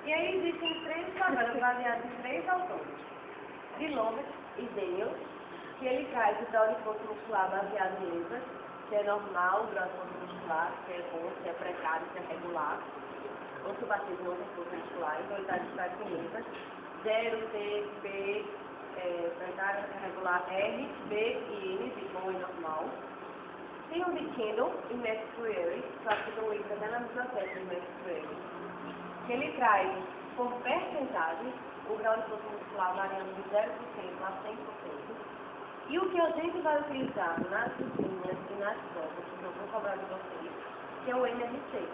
E aí existem 3 tabelas baseadas em 3 autores. De Lovett e Daniels, que ele traz o grau de força muscular baseado em letras, se é normal, o grau de força muscular, se é bom, se é precário, se é regular, ou se o paciente não tem força muscular, então ele traz com letras, 0, C, B, precário, regular, R, B e N, de bom e normal. Tem o de Kendall e Matt Freire, só que são livros até na biblioteca de Matt Freire, que ele traz por percentagem o grau de força muscular variando de 0% a 100%. E o que a gente vai utilizar nas disciplinas e nas provas, que eu vou cobrar de vocês, que é o MRC.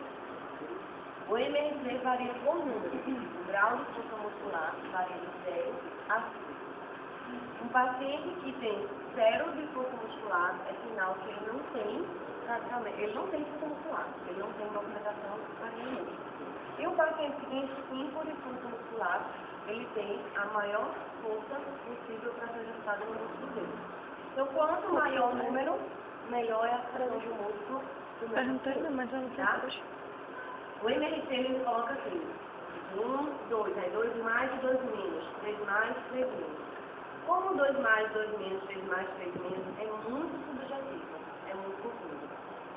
O MRC varia por número. O grau de força muscular varia de 0 a 5. Um paciente que tem 0 de força muscular é sinal que ele não tem, praticamente, ele não tem força muscular, ele não tem movimentação nenhuma. E o paciente que tem 5 de força muscular, ele tem a maior força possível para ser ajustada no músculo dele. Então, quanto maior o número, melhor é a pressão do músculo do meu, tá? O MRC ele coloca assim, 1, 2, aí 2 mais e 2 menos, 3 mais, 3 menos. Como 2 mais, 2 menos, 3 mais, 3 menos é muito subjetivo, é muito confuso.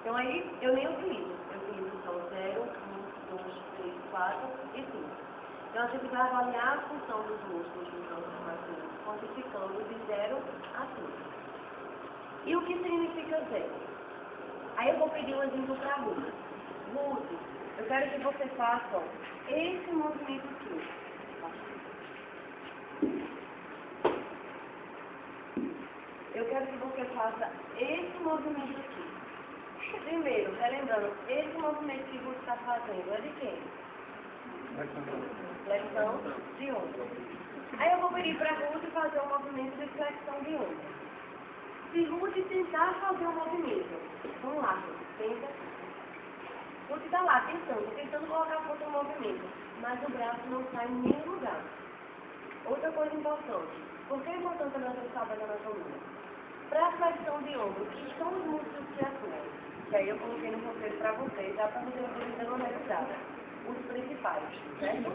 Então aí eu nem utilizo, eu utilizo só 0, 1, 2, 3, 4 e 5. Então a gente vai avaliar a função dos músculos dos nossos pacientes, quantificando de 0 a 5. E o que significa 0? Aí eu vou pedir um exemplo para a Ruth. Ruth, eu quero que você faça esse movimento aqui. Eu quero que você faça esse movimento aqui. Primeiro, relembrando, esse movimento que você está fazendo é de quem? Flexão de ombro. Aí eu vou pedir para a Ruth fazer um movimento de flexão de ombro. Se Ruth tentar fazer um movimento, vamos lá, tenta. Ruth está lá, tentando colocar a força no movimento, mas o braço não sai em nenhum lugar. Outra coisa importante, por que é importante nós saber da anatomia? Para a flexão de ombro, que são os músculos que atuam? E aí eu coloquei no roteiro para vocês, dá para vocês verem uma revisada. Os principais, certo?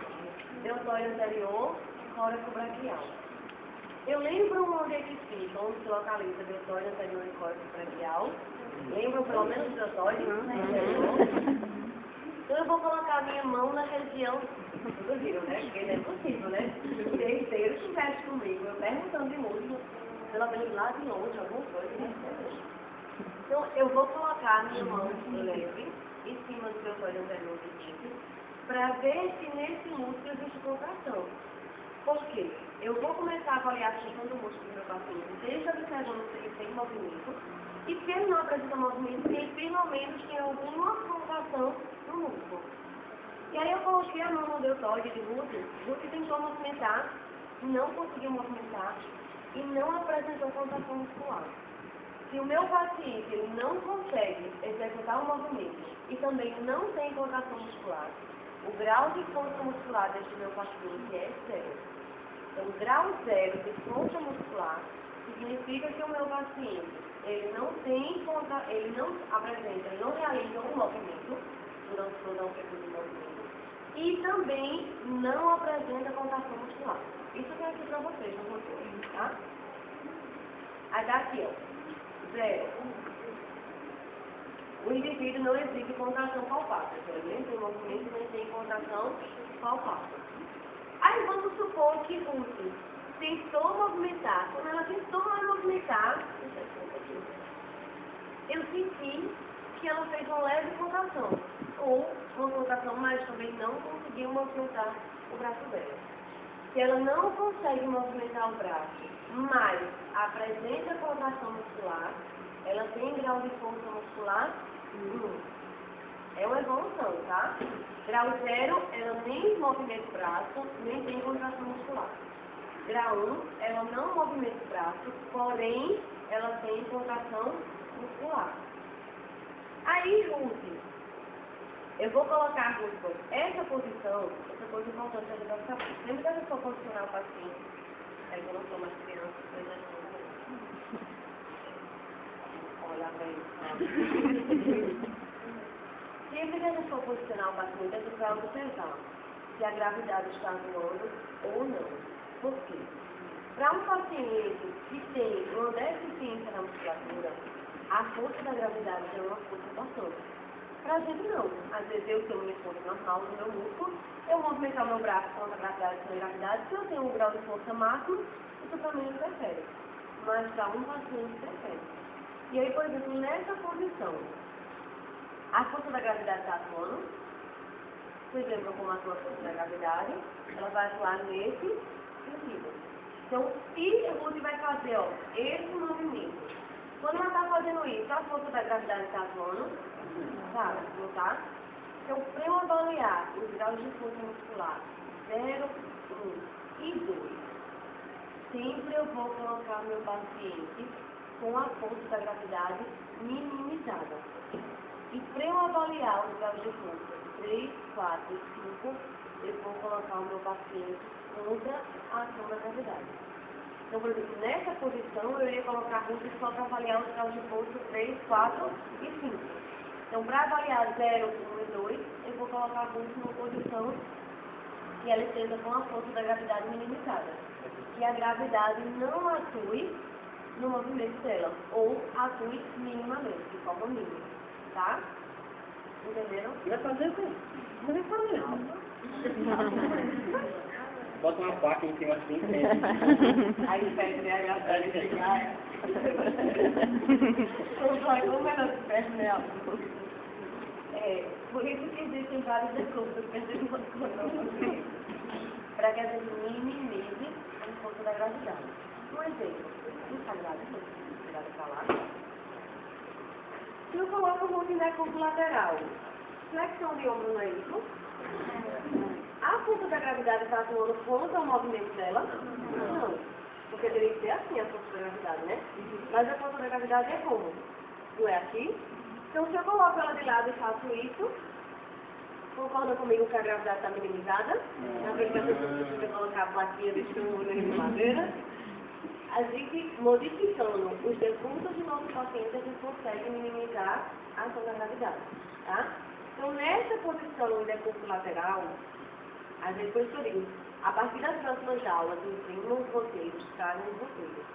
Deltóide anterior e córax braquial. Eu lembro onde é que fica, onde se localiza deltóide anterior e córax braquial. Lembram pelo menos deltóide anterior? Então eu vou colocar a minha mão na região, vocês viram, né? Porque não é possível, né? O dia inteiro estivesse comigo, eu perguntando de música, pelo menos lá de longe, alguma coisa, né? Então eu vou colocar a minha mão leve em cima do deltóide anterior do tímpano, para ver se nesse músculo existe contração. Por quê? Eu vou começar a avaliar a função do músculo do meu paciente, desde observando se ele tem movimento, e se ele não apresenta movimento, ele pelo menos tem alguma contração no músculo. E aí eu coloquei a mão no deltóide de Ruth. Ruth tentou movimentar, não conseguiu movimentar, e não apresentou contração muscular. Se o meu paciente ele não consegue executar o movimento e também não tem contração muscular, o grau de força muscular deste meu paciente é 0. Então, grau 0 de força muscular significa que o meu paciente ele não apresenta, ele não realiza um movimento durante todo o período do movimento e também não apresenta contração muscular. Isso eu quero aqui para vocês, no roteiro, tá? Aí dá aqui, ó, 0. O indivíduo não exige contração palpável, então ele nem tem movimento, nem tem contração palpável. Aí vamos supor que Ruth tentou movimentar. Quando ela tentou movimentar, eu senti que ela fez uma leve contração, ou uma contração, mas também não conseguiu movimentar o braço dela. Se ela não consegue movimentar o braço, mas apresenta contração muscular, ela tem grau de força muscular 1. É uma evolução, tá? Grau 0, ela nem movimenta o braço, nem tem contração muscular. Grau 1, ela não movimenta o braço, porém, ela tem contração muscular. Aí, Ruth, eu vou colocar, Ruth, essa posição, essa coisa importante que a gente vai saber. Sempre que a gente for posicionar o paciente, aí eu não sou mais criança, eu já não olhar para ele. Sempre que a gente for posicionar o paciente, a gente vai observar se a gravidade está atuando ou não. Por quê? Para um paciente que tem uma deficiência na musculatura, a força da gravidade é uma força importante. Para a gente não. Às vezes eu tenho minha força normal no meu músculo, eu movimentar meu braço com a gravidade sem gravidade, se eu tenho um grau de força máximo, isso para mim não interfere. Mas para um paciente interfere. E aí, por exemplo, nessa posição, a força da gravidade está atuando. Por exemplo, como atua a força da gravidade, ela vai atuar nesse sentido. Então, se a gente vai fazer esse movimento, quando ela está fazendo isso, a força da gravidade está atuando? Tá, não tá? Então, para eu avaliar os graus de força muscular 0, 1 e 2, sempre eu vou colocar meu paciente com a força da gravidade minimizada. E para eu avaliar os graus de força 3, 4 e 5, eu vou colocar o meu paciente contra a ação da gravidade. Então, por exemplo, nessa posição eu iria colocar Ruth só para avaliar os graus de força 3, 4 e 5. Então, para avaliar 0, 1 e 2, eu vou colocar Ruth numa posição que ela esteja com a força da gravidade minimizada. Que a gravidade não atue no movimento dela, ou atue minimamente, de forma mínima. Tá? Entenderam? Vai fazer o quê? Não vai fazer. Bota uma placa em cima assim, aí perde a gravidade chegar. Como ela se perde nela? Por isso que existem vários recursos que a gente pode colocar para que a gente minimize a força da gravidade. Um exemplo, não está gravado, cuidado para lá. Se eu coloco o movimento lateral, flexão de ombro não é isso? A força da gravidade está atuando contra o movimento dela? Não. Porque teria que ser assim a força da gravidade, né? Mas a força da gravidade é como? Não é aqui? Então, se eu coloco ela de lado e faço isso, concorda comigo que a gravidade está minimizada? Na vez que a pessoa precisa colocar a plaquinha de estrutura de madeira, a gente, modificando os decúbitos do nosso paciente, a gente consegue minimizar a ação da gravidade, tá? Então, nessa posição em decúbito lateral, às vezes, por isso que eu digo, a partir das próximas aulas, imprimam os roteiros, tragam os roteiros.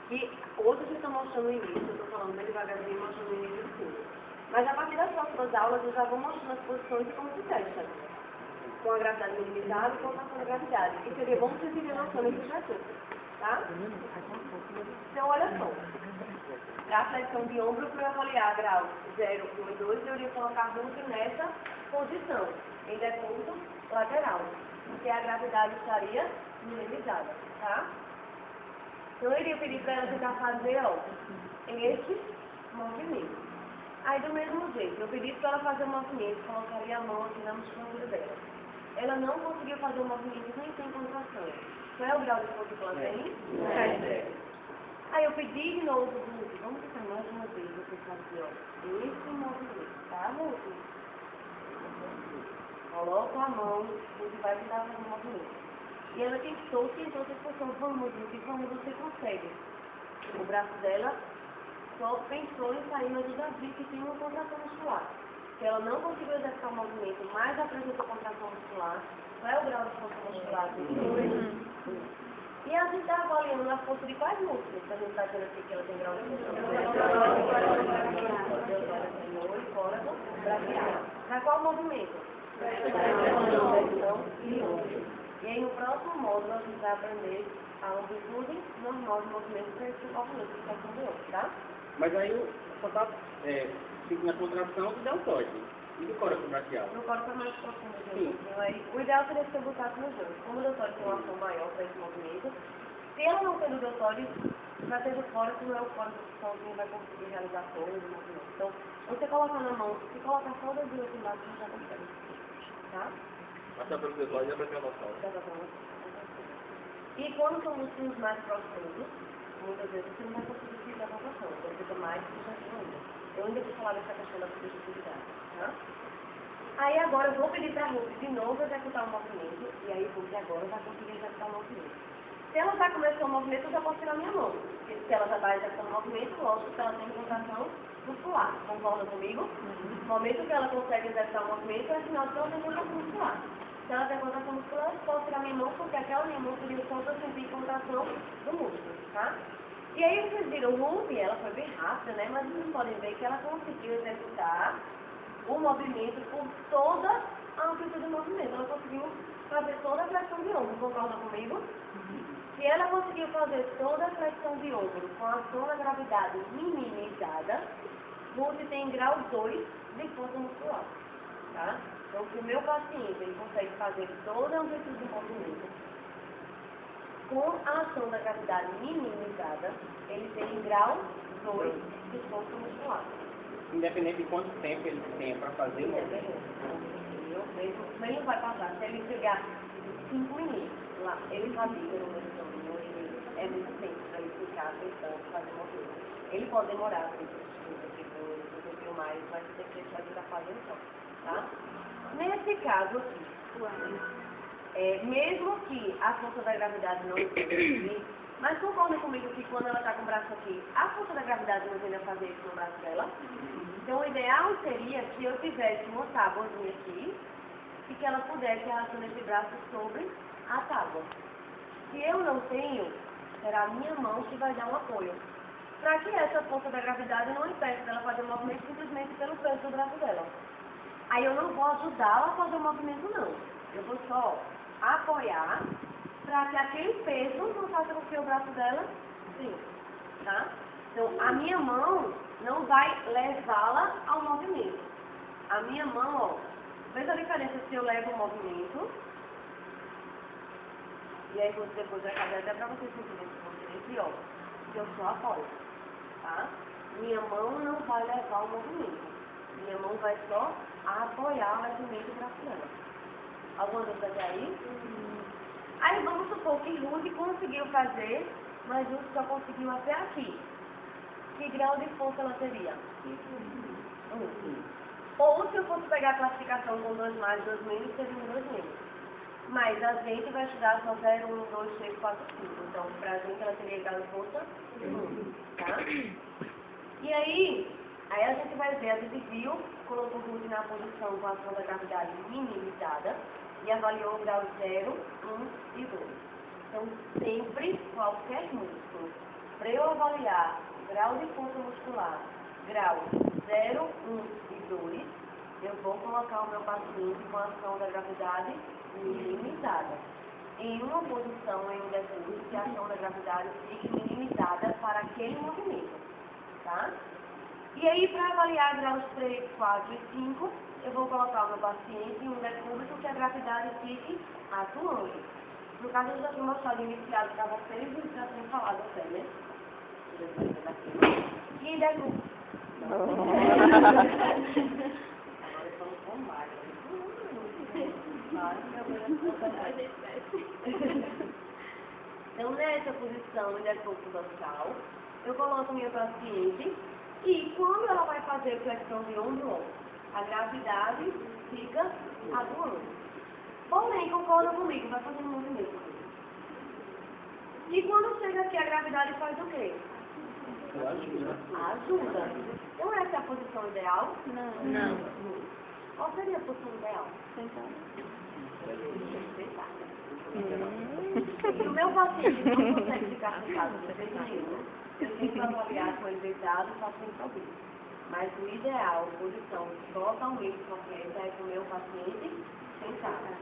Que hoje a gente está mostrando o início, eu estou falando bem devagarzinho, mostrando o início de tudo. Mas a partir das próximas aulas, eu já vou mostrando as posições de como se testa. Com a gravidade minimizada e com a ação da gravidade. E seria bom vocês terem noção desses recursos, tá? Então, olha só. Para a flexão de ombro, para eu avaliar grau 0, 1 e 2, eu iria colocar Ruth nessa posição, em decúbito lateral, porque a gravidade estaria minimizada, tá? Então, eu iria pedir para ela tentar fazer, esse movimento. Aí, do mesmo jeito, eu pedi para ela fazer o movimento, colocaria a mão aqui na musculatura dela. Ela não conseguiu fazer o movimento nem sem contração. Qual é o grau de força que ela tem? Aí eu pedi de novo, vamos tentar mais uma vez, você fazer, esse movimento, tá, Ruth? Coloca a mão, você vai tentar fazer o movimento. E ela tentou, vamos, você consegue. O braço dela só pensou em sair, mas eu já vi que tem uma contração muscular. Se ela não conseguiu exercitar o movimento, mas apresentou contração muscular, qual é o grau de força muscular? E a gente está avaliando a força de quais músculos? A gente está dizendo aqui que ela tem grau de força braquial. Para qual movimento? E aí no próximo módulo a gente vai aprender a amplitude normal de movimento para esse movimento que está sendo, tá? Mas aí só está na contração e dá um toque. E do coração braquial? No coração mais profundo. Sim. Então, aí, o ideal seria que eu botasse nos dois. Como o deltóide tem uma ação maior para esse movimento, se ela não tem o deltóide, vai ter o fôrax, não é o fôrax que sozinho vai conseguir realizar todo o movimento. Então, você coloca na mão, se colocar só o dedinho aqui embaixo, você já consegue. Tá? Até pelo deltóide é para ter a noção. E quando são músculos mais profundos, muitas vezes você não vai conseguir ficar a rotação, você fica mais sugestivo ainda. Eu ainda vou falar dessa questão da subjetividade, tá? Aí agora eu vou pedir para a Ruth de novo executar o movimento, e aí Ruth agora vai conseguir executar o movimento. Se ela já começou o movimento, eu já posso tirar minha mão. Porque se ela já está executando o movimento, lógico que ela tem contração muscular. Concorda comigo? No momento que ela consegue executar o movimento, é sinal que ela tem contração muscular. Se ela tem contração muscular, eu posso tirar minha mão, porque aquela minha mão seria só para sentir contração do músculo, tá? E aí vocês viram o Ruby, ela foi bem rápida, né? Mas vocês podem ver que ela conseguiu executar o movimento por toda a amplitude do movimento. Ela conseguiu fazer toda a flexão de ombro, concorda comigo? Se ela conseguiu fazer toda a flexão de ombro com a ação da gravidade minimizada, Ruby tem grau 2 de força muscular, tá? Então, se o meu paciente ele consegue fazer toda a amplitude do movimento com a ação da gravidade minimizada, ele tem grau 2 de força muscular. Independente de quanto tempo ele tem para fazer o movimento. Mas não vai passar. Se ele chegar 5 minutos lá, ele fadiga no meio ele é muito tempo para ele ficar tentando fazer o movimento. Ele pode demorar, um pouquinho mais, mas você tem que deixar ele estar fazendo só, tá? Nesse caso aqui, mesmo que a força da gravidade não esteja, mas concorda comigo que quando ela está com o braço aqui, a força da gravidade não tende a fazer isso no braço dela? Então o ideal seria que eu tivesse uma tábuazinha aqui e que ela pudesse arrastar esse braço sobre a tábua. Se eu não tenho, será a minha mão que vai dar um apoio. Para que essa força da gravidade não impeça dela fazer o movimento simplesmente pelo peso do braço dela. Aí eu não vou ajudá-la a fazer o movimento, não. Eu vou só apoiar para que aquele peso não faça com que o braço dela sim, tá? Então, a minha mão não vai levá-la ao movimento. A minha mão, ó, veja a diferença se eu levo o movimento, e aí depois vai fazer até para vocês sentirem esse movimento, ó, que eu só apoio, tá? Minha mão não vai levar o movimento. Minha mão vai só apoiar o movimento do braço dela. Alguma dúvida até aí? Aí vamos supor que Ruth conseguiu fazer, mas Ruth só conseguiu até aqui. Que grau de força ela teria? 1. Ou se eu fosse pegar a classificação com 2 mais, 2 menos, seria 2 menos. Mas a gente vai estudar só 0, 1, 2, 3, 4, 5. Então, pra gente ela teria grau de força 1, tá? E aí a gente vai ver, a gente viu, colocou Ruth na posição com a ação da gravidade minimizada e avaliou o grau 0, 1 e 2. Então, sempre, qualquer músculo, para eu avaliar o grau de força muscular, grau 0, 1 e 2, eu vou colocar o meu paciente com a ação da gravidade minimizada. Em uma posição em um decúbito que a ação da gravidade fique minimizada para aquele movimento, tá? E aí, para avaliar graus 3, 4 e 5, eu vou colocar o meu paciente em um decúbito que a gravidade fique atuando. No caso, eu já tinha mostrado iniciado para vocês e já tinha falado até, né? E decúbito. Agora estamos com mais. Então, nessa posição em decúbito dorsal, eu coloco minha paciente e quando ela vai fazer flexão de ombro, a gravidade fica atuando. Porém, concorda comigo, vai fazendo um movimento. E quando chega aqui, a gravidade faz o quê? Ajuda. Então, essa é a posição ideal? Não. Qual seria a posição ideal? Se o meu paciente não consegue ficar sentado de jeito nenhum, eu tenho que avaliar com ele deitado e faço sem problema. Mas o ideal, posição totalmente completa, é com o meu paciente sentado.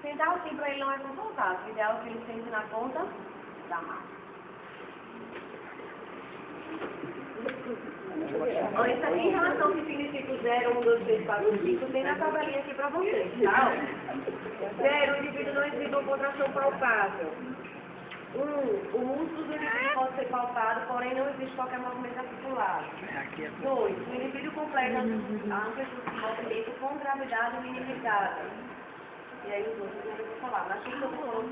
Sentar assim para ele não é confortável. O ideal é que ele sente na ponta da massa. Olha, isso aqui em relação ao que significa o 0, 1, 2, 3, 4, 5, tem na tabelinha aqui para vocês, tá? 0, o indivíduo não exibe uma contração palpável. 1, o músculo do indivíduo pode ser palpado, porém não existe qualquer movimento articular. 2, o indivíduo completa a amplitude de movimento com gravidade minimizada. E aí os outros eu vou falar, mas tudo eu vou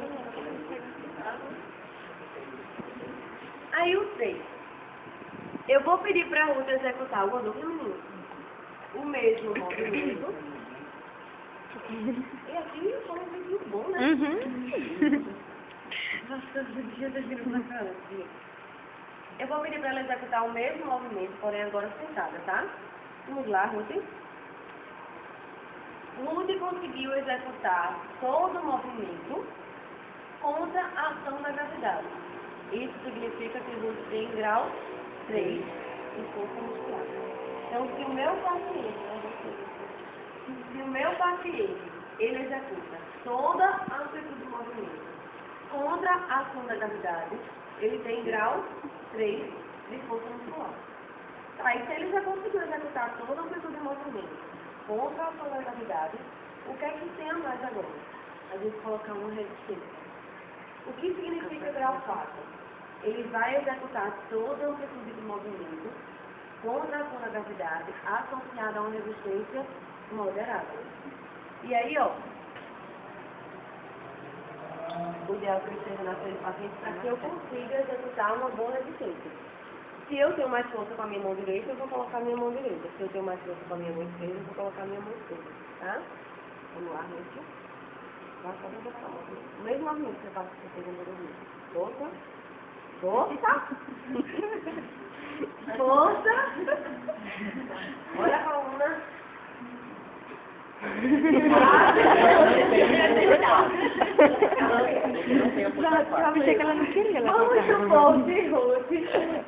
falar. Aí o 3. Eu vou pedir para a Ruth executar o mesmo movimento. E aqui foi um vídeo bom, né? Nossa, os dias eu viro pra cara. Eu vou pedir para ela executar o mesmo movimento, porém agora sentada, tá? Vamos lá, Ruth. Ruth conseguiu executar todo o movimento contra a ação da gravidade. Isso significa que Ruth tem grau 3 de força muscular. Então, se o meu paciente, ele executa toda a amplitude do movimento contra a ação da gravidade, ele tem grau 3 de força muscular. Tá, e se ele já conseguiu executar toda a amplitude do movimento contra a ação da gravidade, o que é que tem a mais agora? A gente colocar uma resistência. O que significa grau 4? Ele vai executar toda a amplitude do movimento contra a ação da gravidade associada a uma resistência moderada. E aí, ó, o ideal que eu esteja na frente do paciente para que eu consiga executar uma boa resistência. Se eu tenho mais força com a minha mão direita, eu vou colocar a minha mão direita. Se eu tenho mais força com a minha mão esquerda, eu vou colocar a minha mão esquerda. Tá? Vamos lá, gente. Vai fazer essa mão. O mesmo movimento que você faz com a segunda movimento. Força. Força. Força. Olha a coluna. Achei que ela não queria levantar. Muito bom, Ruth.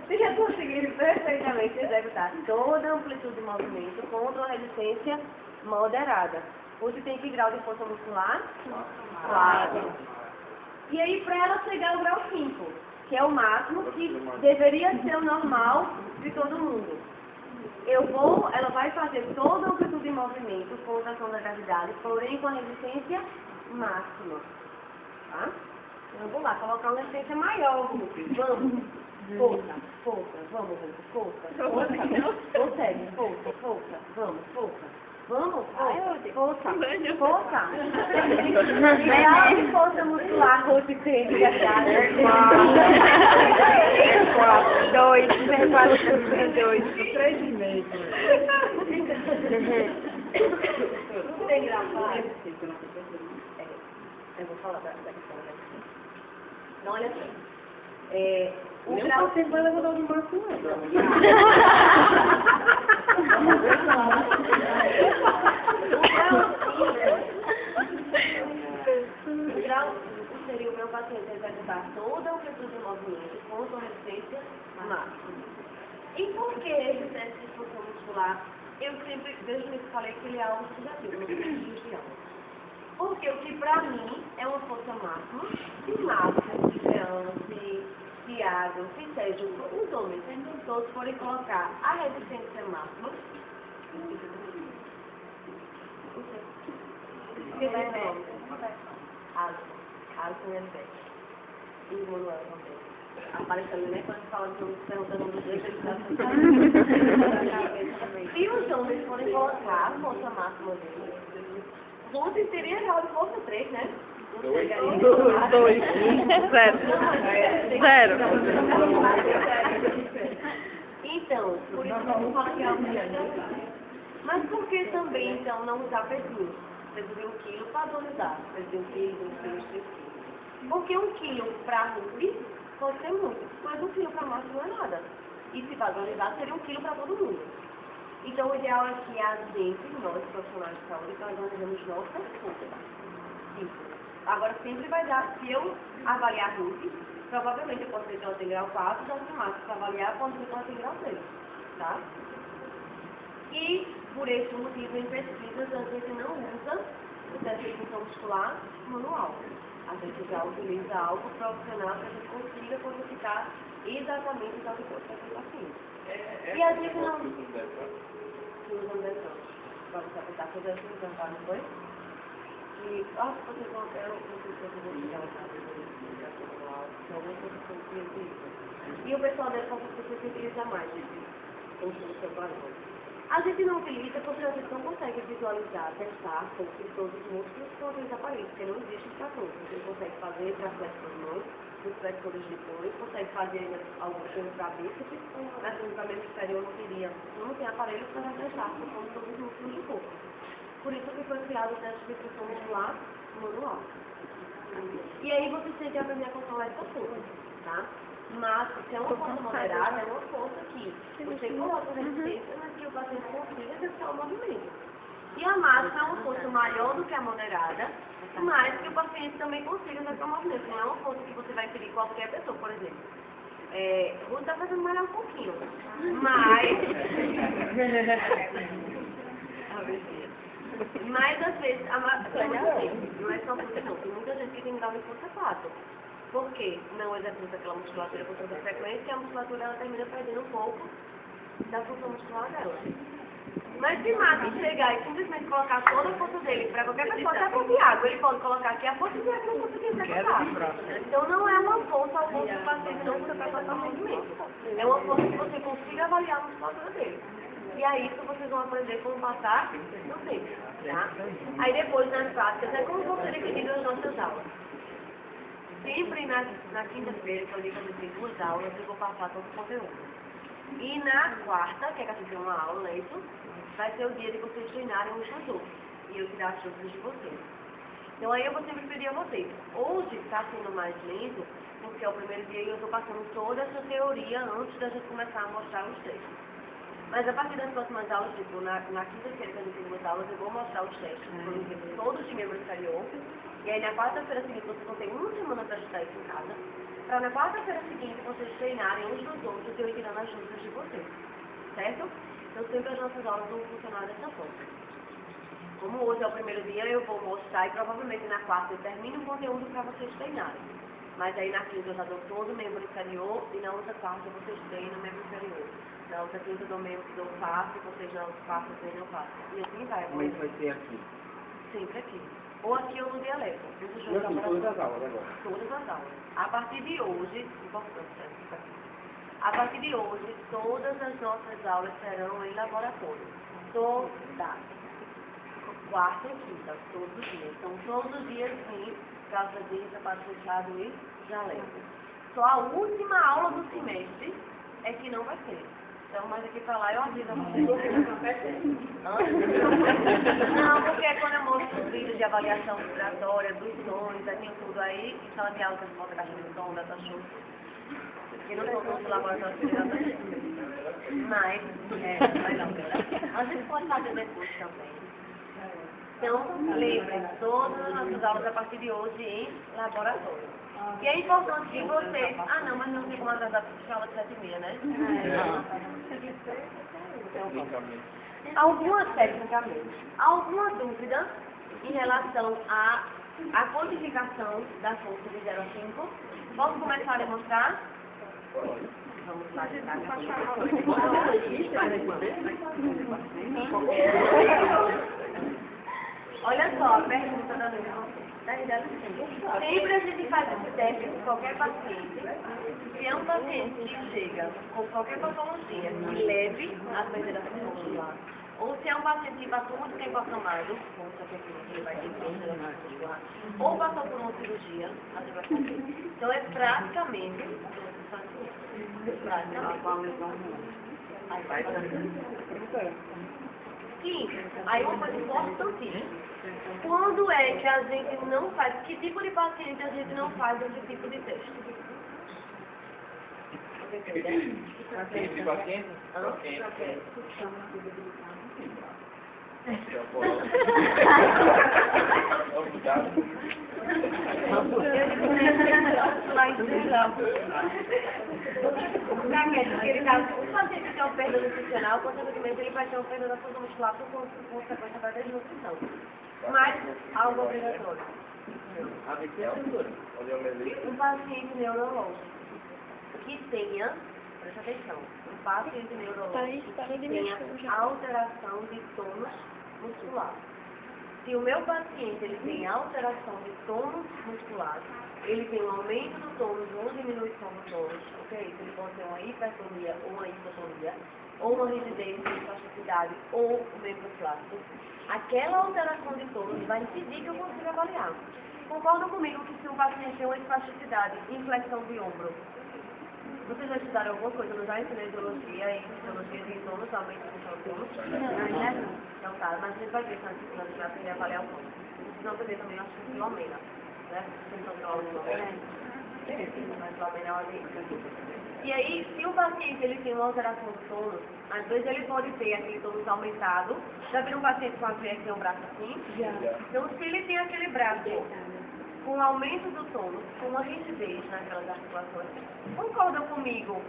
Você já conseguiu perfeitamente executar toda a amplitude do movimento contra uma resistência moderada. Você tem que grau de força muscular? 4. E aí, para ela chegar ao grau 5, que é o máximo, que deveria ser o normal de todo mundo. Ela vai fazer toda a amplitude de movimento contra a ação da gravidade, porém com a resistência máxima. Tá? Então, vou lá, colocar uma resistência maior, Ruth. Vamos. Força, força, vamos, Ruth. Força, força. Consegue, força, força. Vamos, força. Vamos, força, força. Grau de força muscular, Ruth, tem. 2, 2. 3,5. Tem grau 4? Eu vou falar da questão da resistência. Então, olha assim. O grau você vai levantar o máximo. O grau seria o meu paciente executar toda a amplitude do movimento contra a resistência máxima. E por que esse teste de função muscular? Eu sempre, desde o início, falei que ele é algo sugestivo, não tem. Porque o que para mim é uma força máxima, se Márcio, se Jean, se Tiago, se Sérgio, os homens, se todos forem colocar a resistência máxima, Alisson e Elbete. E o Manuel também. Aparecendo, né? Quando fala de homens perguntando dos dois, eles estão se os homens forem colocar a força máxima deles, Ruth teria grau de força 3, né? 2. 0. Então, por isso que eu falo que é algo. Mas por que também, então, não usar pezinho? Peso de 1 quilo padronizar. Peso de 1 quilo, 2 quilos, 3 quilos. Porque 1 quilo para Ruth pode ser muito, mas 1 quilo para Márcio não é nada. E se padronizar, seria 1 quilo para todo mundo. Então, o ideal é que a gente, nós profissionais de saúde, padronizamos nossa força. Isso. Agora, sempre vai dar, se eu avaliar Ruth, provavelmente eu posso dizer que ela tem grau 4, já que Márcio para avaliar, pode dizer que ela tem grau 3. Tá? E, por esse motivo, em pesquisas, a gente não usa o teste de função muscular manual. A gente já utiliza algo profissional para que a gente consiga quantificar exatamente o que pode fazer o paciente. E a gente não usa um detão. Vamos apertar toda essa examplar, não foi? E, vocês vão ter e o pessoal deve fazer utiliza mais o seu barulho. A gente não utiliza porque a gente não consegue visualizar, testar força de todos os músculos com aqueles aparelhos, porque não existe para todos. A gente consegue fazer para flexões de mãos, os flexores de depois, consegue fazer alguns coisas para bíceps, mas no livramento exterior não tem aparelho para testar como todos os músculos do corpo. Por isso que foi criado o teste de função muscular manual. E aí você tem que aprender a controlar essa força, tá? Mas se é uma força moderada, é uma força que você coloca resistência, mas que o paciente consiga executar o movimento. E a máxima é uma força maior do que a moderada, mas que o paciente também consiga exercer o movimento. Não é uma força que você vai ferir qualquer pessoa, por exemplo. Vou estar fazendo malhar um pouquinho, mas... Mas às vezes, não é só força não, tem muita gente que tem grau de força 4. Por quê? Não exercita aquela musculatura com tanta frequência e a musculatura ela termina perdendo um pouco da função muscular dela. Mas se Marcos chegar e simplesmente colocar toda a força dele para qualquer pessoa, até para o Thiago, ele pode colocar aqui a força e a força que ele executar. Então não é uma força ao ponto do paciente não você vai passar o movimento. É uma força que você consiga avaliar a musculatura dele. E aí isso vocês vão aprender como passar no tempo, tá? Aí depois nas práticas é como vão ser divididas as nossas aulas. Sempre na quinta-feira, que é o dia que eu tenho 2 aulas, eu vou passar todo o conteúdo. E na quarta, que é que a gente tem uma aula, né, isso? Vai ser o dia de vocês treinarem uns nos outros. E eu tirar as dúvidas de vocês. Então aí eu vou sempre pedir a vocês. Hoje está sendo mais lento, porque é o primeiro dia e eu estou passando toda essa teoria antes da gente começar a mostrar os testes. Mas a partir das próximas aulas, tipo, na quinta-feira que a gente tem 2 aulas, eu vou mostrar os testes, por exemplo, todos de membro inferior. E aí na quarta-feira seguinte vocês vão ter uma semana para ajustar isso em casa. Para na quarta-feira seguinte vocês treinarem uns nos outros e eu ir tirando as dúvidas de vocês. Certo? Então sempre as nossas aulas vão funcionar dessa forma. Como hoje é o primeiro dia, eu vou mostrar e provavelmente na quarta eu termino o conteúdo para vocês treinarem. Mas aí na quinta eu já dou todo o membro inferior e na outra quarta vocês treinam o membro inferior. Na outra quinta eu dou membro do face, vocês na outra quarta treinam o face. E assim vai. Mas vai ser aqui. Sempre aqui. Ou aqui ou no dialeto. Todas as aulas agora. Todas as aulas. A partir de hoje, importante, a partir de hoje, todas as nossas aulas serão em laboratório. Todas. Quarta e quinta, todos os dias. Então, todos os dias sim, calça jeans, sapato fechado e jaleco. Só a última aula do semestre é que não vai ter. Então, mais aqui pra lá eu aviso a vocês. Não, porque quando eu mostro os vídeos de avaliação respiratória, dos sons, já tem tudo aí, em sala de aula que mostra a caixa de som, data show. Porque não são todos os laboratórios que data mas não. A gente pode fazer depois também. Então, lembrem, todas as nossas aulas a partir de hoje em laboratório. E é importante que vocês... Ah, não, mas não tem como atrasar porque a aula de 7h30, né? Alguma dúvida em relação à quantificação da força de 0 a 5? Posso começar a demonstrar? Vamos lá, olha só, a pergunta da minha. Sempre a gente faz esse teste com qualquer paciente. Se é um paciente que chega com qualquer patologia que leve a perda da função muscular, ou se é um paciente que passou muito tempo acamado, ele vai ter perda da função muscular, ou passou por uma cirurgia, a gente vai fazer. Então é praticamente. Sim, aí uma coisa importantíssima. Quando é que a gente não faz? Que tipo de paciente a gente não faz esse tipo de teste? Paciente de paciente? O paciente que tem uma perda nutricional, consequentemente ele vai ter uma perda da função muscular por consequência da desnutrição. Mas algo obrigatório. Um paciente neurológico que tenha, presta atenção, um paciente neurológico que tenha alteração de tônus muscular. Se o meu paciente ele tem alteração de tônus muscular, ele tem um aumento do tônus ou diminuição do tônus, ok? Ele pode ter uma hipertonia ou uma hipotonia, ou uma rigidez, uma espasticidade, ou um membro flácido. Aquela alteração de tônus vai impedir que eu consiga avaliar. Concordam comigo que se um paciente tem uma espasticidade, inflexão de ombro, vocês já estudaram alguma coisa? Eu já ensinei ideologia e fisiologia de tônus, aumento de tônus? Não. Então tá, mas a gente vai ver se nós precisamos para aprender a avaliar o tônus. Senão também acho que Filomena, né? mais ou menos ali. E aí, se o paciente ele tem uma alteração do tônus, às vezes ele pode ter aquele tônus aumentado. Já viu um paciente com AVE que tem um braço assim? Então, se ele tem aquele braço com aumento do tônus, com uma rigidez naquelas articulações, concordam comigo?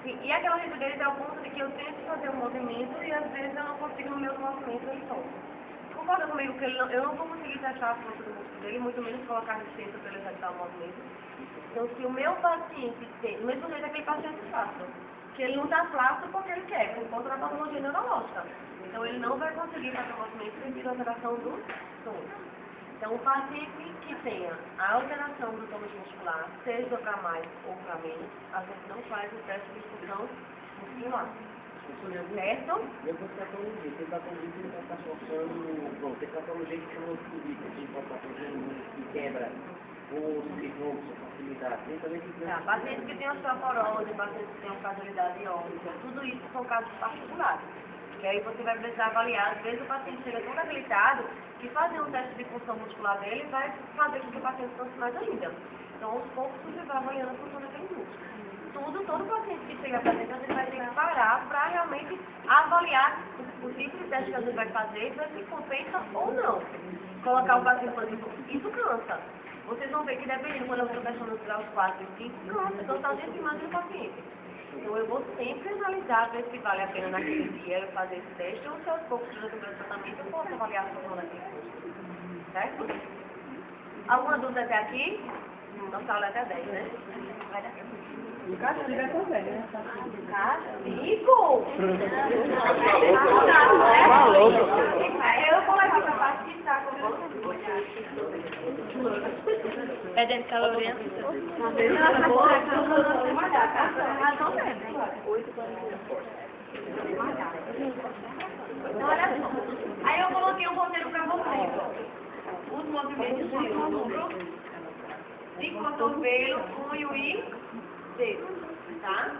E aquela rigidez é ao ponto de que eu tento fazer um movimento e às vezes eu não consigo no meu movimento ele solta. Concorda comigo que eu não vou conseguir testar a força do músculo dele, muito menos colocar resistência para ele executar o movimento. Então, se o meu paciente tem, do mesmo jeito aquele paciente flácido, que ele não está flácido porque ele quer, por conta da patologia neurológica. Então, ele não vai conseguir fazer o movimento devido à alteração do tônus. Então, o paciente que tenha a alteração do tônus muscular, seja para mais ou para menos, a gente não faz o teste de função muscular. Certo? Eu vou ficar com o jeito, tem patologia que ele está forçando, bom, tem patologia que chama de física, que pode estar fazendo que quebra osso, que rompe, facilidade. Tem também que pacientes que têm osteoporose, pacientes que têm fragilidade óssea, tudo isso são casos particulares. Que aí você vai precisar avaliar, às vezes o paciente chega tão debilitado que fazer um teste de função muscular dele vai fazer com que o paciente canse mais ainda. Então, aos poucos você vai avaliando a função daquele músculo. Todo paciente que chega para dentro, a gente vai ter que parar para realmente avaliar o tipo de teste que a gente vai fazer, ver se compensa ou não. Colocar o paciente, por exemplo, isso cansa. Vocês vão ver que dependendo, quando eu estou testando os graus 4 e 5, cansa totalmente a imagem do paciente. Então eu vou sempre analisar, ver se vale a pena naquele dia eu fazer esse teste, ou se aos poucos durante o meu tratamento eu posso avaliar a função daquele músculo. Certo? Alguma dúvida até aqui? Nossa aula é até 10, né? Vai dar tempo. O castigo é também, né? Castigo! Eu vou levar pra participar com você. Perdendo caloria. Olha só. Aí eu coloquei um roteiro pra vocês. Os movimentos de ombro, de cotovelo, punho e dedo. Tá?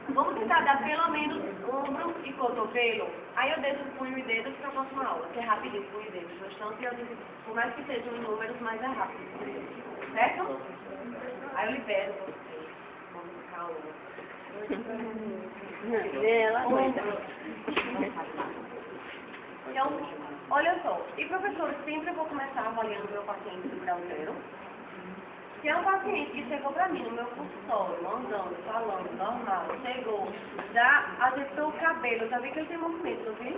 Vamos tentar dar pelo menos ombro e cotovelo. Aí eu deixo punho e dedo para a próxima aula, que é rapidinho, punho e dedo. Por mais que sejam em números, mas é rápido. Certo? Aí eu libero vocês. Vamos ficar Então, olha só. E professor, sempre eu vou começar avaliando o meu paciente do grau 0. Se é um paciente que chegou para mim no meu consultório, andando, falando, normal, chegou, já ajeitou o cabelo, já vi que ele tem movimento, não vi?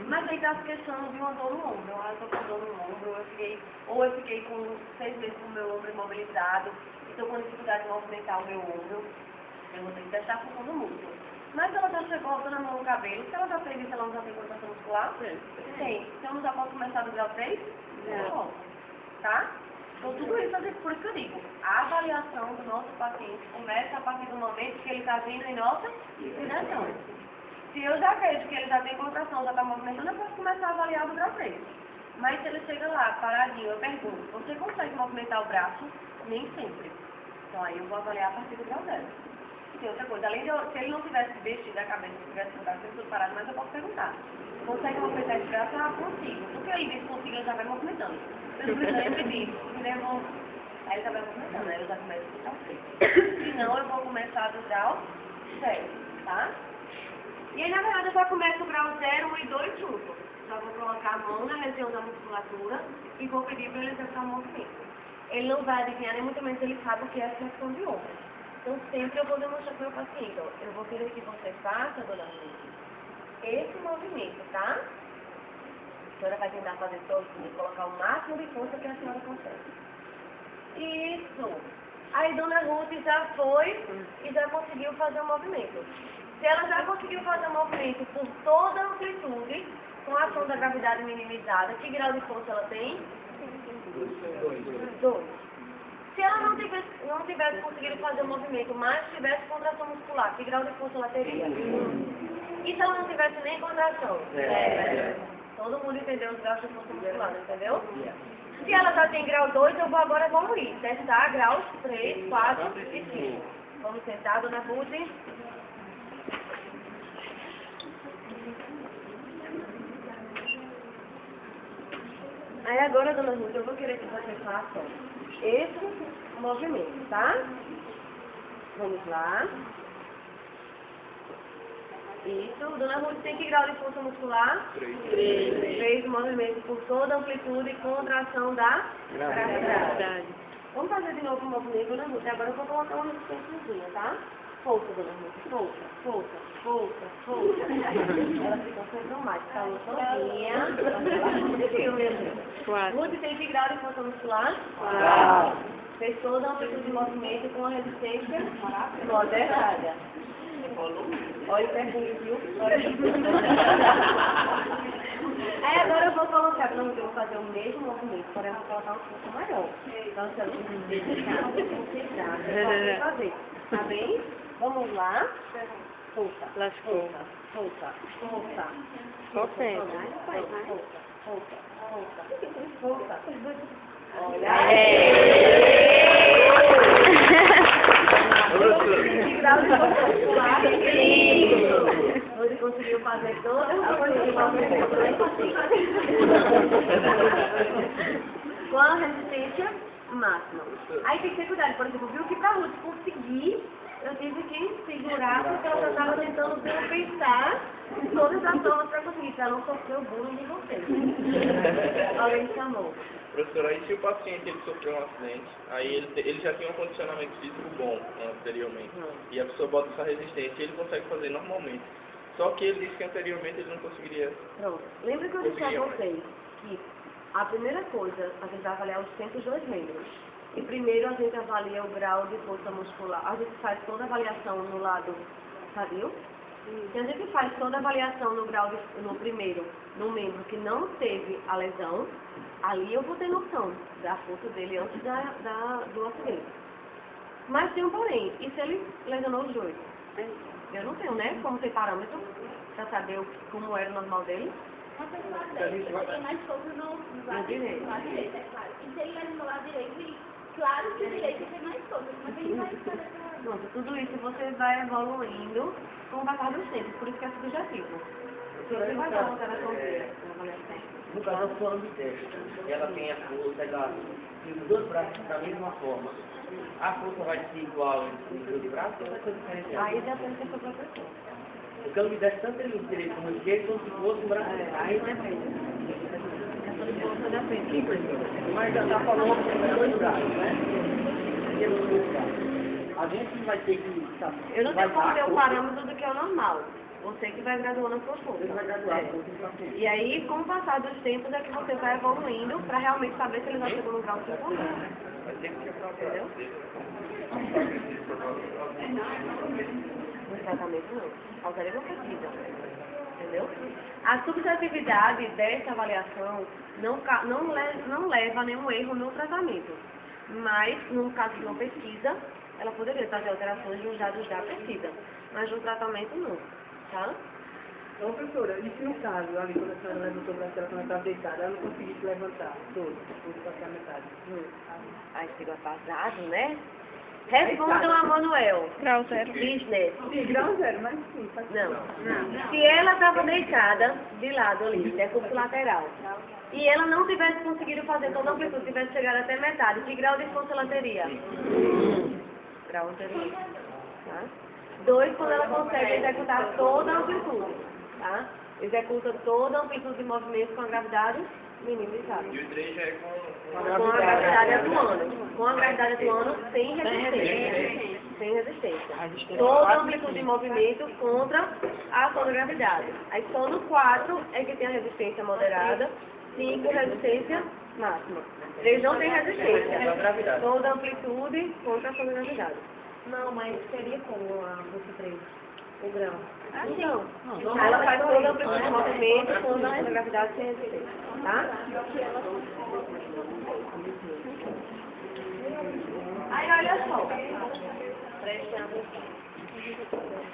Mas ele está se queixando de uma dor no ombro. Eu estou com dor no ombro, eu fiquei com 6 meses com o meu ombro imobilizado, e estou com dificuldade de movimentar o meu ombro. Eu vou ter que testar a função do músculo. Mas ela já chegou botando a mão no cabelo, se ela já fez isso, ela não já tem contração muscular? Tem. Então eu já posso começar do grau 3? Não. Tá? Então, tudo isso, por isso que eu digo, a avaliação do nosso paciente começa a partir do momento que ele está vindo em nossa direção. Se eu já vejo que ele já tem contração, já está movimentando, eu posso começar a avaliar do grau 3. Mas se ele chega lá, paradinho, eu pergunto, você consegue movimentar o braço? Nem sempre. Então, aí eu vou avaliar a partir do grau 0. E tem outra coisa, além de se ele não tivesse vestido a cabeça, se tivesse o braço tudo parado, mas eu posso perguntar. Consegue movimentar esse braço? Ah, consigo. Porque ele disse consigo, ele já vai movimentando. Eu sempre digo, aí ele já vai movimentando, aí eu já começo do grau 3. Se não, eu vou começar do grau 0, tá? E aí, na verdade, eu já começo o grau 0, 1 e 2 juntos. Já vou colocar a mão na região da musculatura e vou pedir para ele executar o movimento. Ele não vai adivinhar, nem muito menos ele sabe o que é a flexão de ombro. Então, sempre eu vou demonstrar para o meu paciente, ó, eu vou querer que você faça, dona Lúcia, esse movimento, tá? A senhora vai tentar fazer sozinha, colocar o máximo de força que a senhora consegue. Isso. Aí, dona Ruth já foi e já conseguiu fazer o movimento. Se ela já conseguiu fazer o movimento por toda a amplitude, com a ação da gravidade minimizada, que grau de força ela tem? 2. Se ela não tivesse conseguido fazer o movimento, mas tivesse contração muscular, que grau de força ela teria? E se ela não tivesse nem contração? Todo mundo entendeu os graus de força muscular, entendeu? Se ela já tem grau 2, eu vou agora evoluir. Testar graus 3, 4 e 5. Vamos tentar, dona Ruth. Aí agora, dona Ruth, eu vou querer que você faça esse movimento, tá? Vamos lá. Isso. Dona Ruth, tem que grau de força muscular? 3 movimentos por toda a amplitude e contração da gravidade. Vamos fazer de novo o movimento, Dona Ruth. Agora eu vou colocar uma resistênciazinha, tá? Força, Dona Ruth. Força, força, força, força. Ela se concentrou mais. Falou sozinha. Deixa eu ver. Ruth, tem que grau de força muscular? 4. Fez toda a amplitude de movimento com a resistência moderada. Olha o pergunto, viu? Agora eu vou colocar, eu vou fazer o mesmo movimento, porém eu vou colocar um pouco maior. Então, se eu concentrar, eu posso fazer. Tá bem? Vamos lá. Força. Lascou. Força. Força. Só tempo. Força. Força. Olha. Grau de força muscular. Você conseguiu fazer toda a com a resistência máxima. Aí tem que ter cuidado, por exemplo, viu que para Ruth conseguir, eu tive que segurar porque ela estava tentando pensar em todas as formas para conseguir, para não sofrer o bullying de vocês. Alguém chamou. Professora, aí se o paciente ele sofreu um acidente, aí ele já tinha um condicionamento físico bom anteriormente, e a pessoa bota essa resistência e ele consegue fazer normalmente. Só que ele disse que anteriormente ele não conseguiria. Pronto. Lembra que eu disse a vocês que a primeira coisa, a gente vai avaliar os tempos dos membros. E primeiro a gente avalia o grau de força muscular. A gente faz toda a avaliação no lado sadio. Se a gente faz toda a avaliação no grau no primeiro, no membro que não teve a lesão, ali eu vou ter noção da força dele antes do acidente. Mas tem um porém, e se ele lesionou os dois? Eu não tenho, né, como ter parâmetro para saber como era o normal dele. Uma pessoa dessa tem mais força no lado direito, é claro. E se ele lesionou no lado direito, claro que o direito tem mais força, mas ele vai fazer pra... Pronto, tudo isso você vai evoluindo com o passar dos tempos, por isso que é subjetivo. Você vai dar uma alteração dele na avaliação. No caso, eu estou falando de teste. Ela tem a força, ela tem os dois braços da mesma forma. A força vai ser igual entre os dois braços ou vai ser diferenciada? Aí depende da sua professora. Porque eu me desse tanto ele direito como esquerdo, como se fosse um braço. Aí depende. Essa força depende. Mas já está falando dos dois braços, né? Pelos dois braços. A gente vai ter que... Eu não tenho como ver o parâmetro do que é o normal. Você que vai graduando a sua força. Ele vai graduar. E aí, com o passar dos tempos, é que você vai evoluindo para realmente saber se ele vai chegando no grau de ou não. Vai ter que quebrar o braço Entendeu? dele, No tratamento não. Faltaria uma pesquisa. Entendeu? A subjetividade dessa avaliação não leva a nenhum erro no tratamento. Mas, no caso de uma pesquisa, ela poderia fazer alterações nos dados da pesquisa. Mas no tratamento não. Tá? Então, professora, e se no caso, ali, quando a senhora levantou o braço, ela estava deitada, ela não conseguisse levantar todo, passar a metade? Aí chega atrasado, né? Respondam a Manuel. Grau 0. Business. Sim, grau 0, mas sim, faz Não. Se ela estava deitada de lado ali, recurso lateral, e ela não tivesse conseguido fazer toda a amplitude, tivesse chegado até metade, que grau de força ela teria? Grau anterior. Tá? 2, quando ela consegue executar toda a amplitude. Tá? Executa toda a amplitude de movimento com a gravidade minimizada. E o 3 já é com Com a gravidade atuando. Com a gravidade atuando sem resistência. Sem resistência. Toda a amplitude de movimento contra a ação da gravidade. Aí só no 4 é que tem a resistência moderada, 5 resistência máxima. 3 não tem resistência. Toda a amplitude contra a ação da gravidade. Não, mas seria como a força 3, o grau. Então, ela faz toda a amplitude de movimento contra a ação da gravidade sem resistência. Tá? Aí olha só. Preste atenção.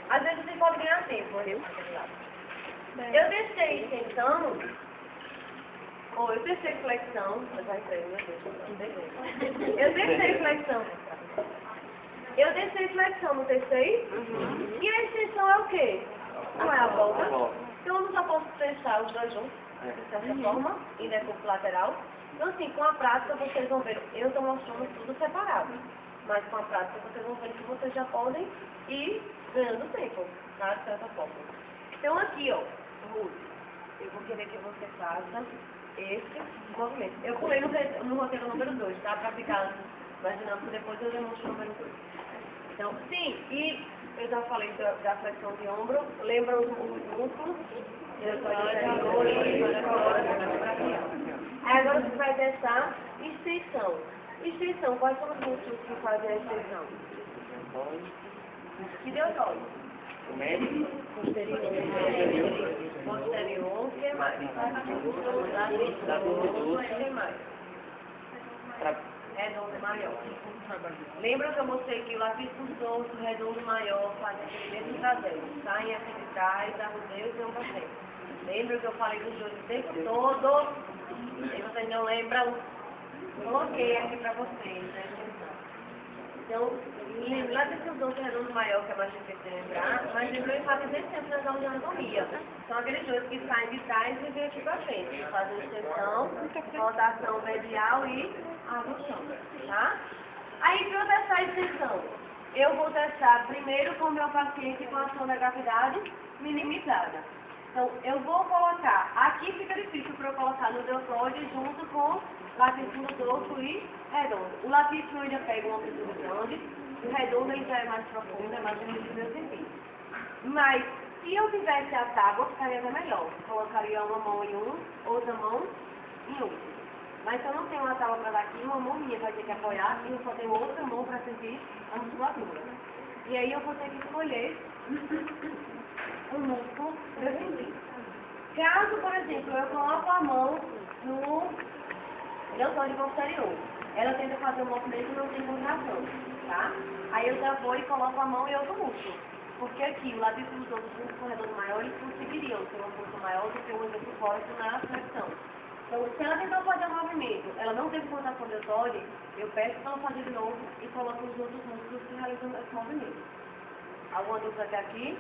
Às vezes você pode ganhar tempo, viu? Eu testei extensão. Ou eu testei flexão. Eu já entrei, meu Deus. Eu testei flexão. Eu testei flexão, não testei? E a extensão é o quê? Não é a volta? Então eu não só posso testar os dois juntos, dessa forma, em decúbito lateral. Então, assim, com a prática vocês vão ver, eu estou mostrando tudo separado, mas com a prática vocês vão ver que vocês já podem ir ganhando tempo, tá? De certa forma. Então, aqui, ó, Ruth, eu vou querer que você faça esse movimento. Eu pulei no roteiro número 2, tá? Para ficar imaginando que depois eu demonstro o número 2. Então, sim, e eu já falei da flexão de ombro, lembra os músculos? Agora você vai testar extensão. Extensão, quais são os músculos que fazem a extensão? Isquiotibial. Posterior, o que mais? O que mais? Redondo maior. Lembra que eu mostrei que o latíssimo torto, redondo maior, faz aquele mesmo traseiro? Saem aqui de trás, arrudeios e um pra frente. Lembra que eu falei dos dois o tempo todo? E vocês não lembram? Coloquei aqui pra vocês, né? Então, latíssimo torto, redondo maior, que é mais difícil de lembrar, mas lembrou e fazem sempre nas aulas de anatomia. São aqueles dois que saem de trás e vêm aqui pra frente. Fazem extensão, rotação medial e abdução, tá? Aí, para eu testar a extensão, eu vou testar primeiro com o meu paciente com a ação da gravidade minimizada. Então, eu vou colocar, aqui fica difícil para eu colocar no deltoide junto com latíssimo torto e redondo. O latíssimo eu ainda pego uma amplitude grande, o redondo ele já é mais profundo, é mais de 1,5 centímetros. Mas, se eu tivesse a tábua, ficaria até melhor. Colocaria uma mão em um, outra mão em outro. Mas se eu não tenho uma tábua para dar aqui, uma mão minha vai ter que apoiar e eu só tenho outra mão para sentir a musculatura. E aí eu vou ter que escolher um músculo para eu sentir. Caso, por exemplo, eu coloco a mão no deltoide posterior, ela tenta fazer um movimento e não tem contração, tá? Aí eu já vou e coloco a mão em outro músculo. Porque aqui, o latíssimo torto com o corredor maior, eles conseguiriam ter uma força maior do que o exemplo forte na flexão. Então, se ela tentou fazer um movimento, ela não teve contração deltoide, eu peço para ela fazer de novo e coloco os outros músculos que realizam esse movimento. Alguma dúvida até aqui?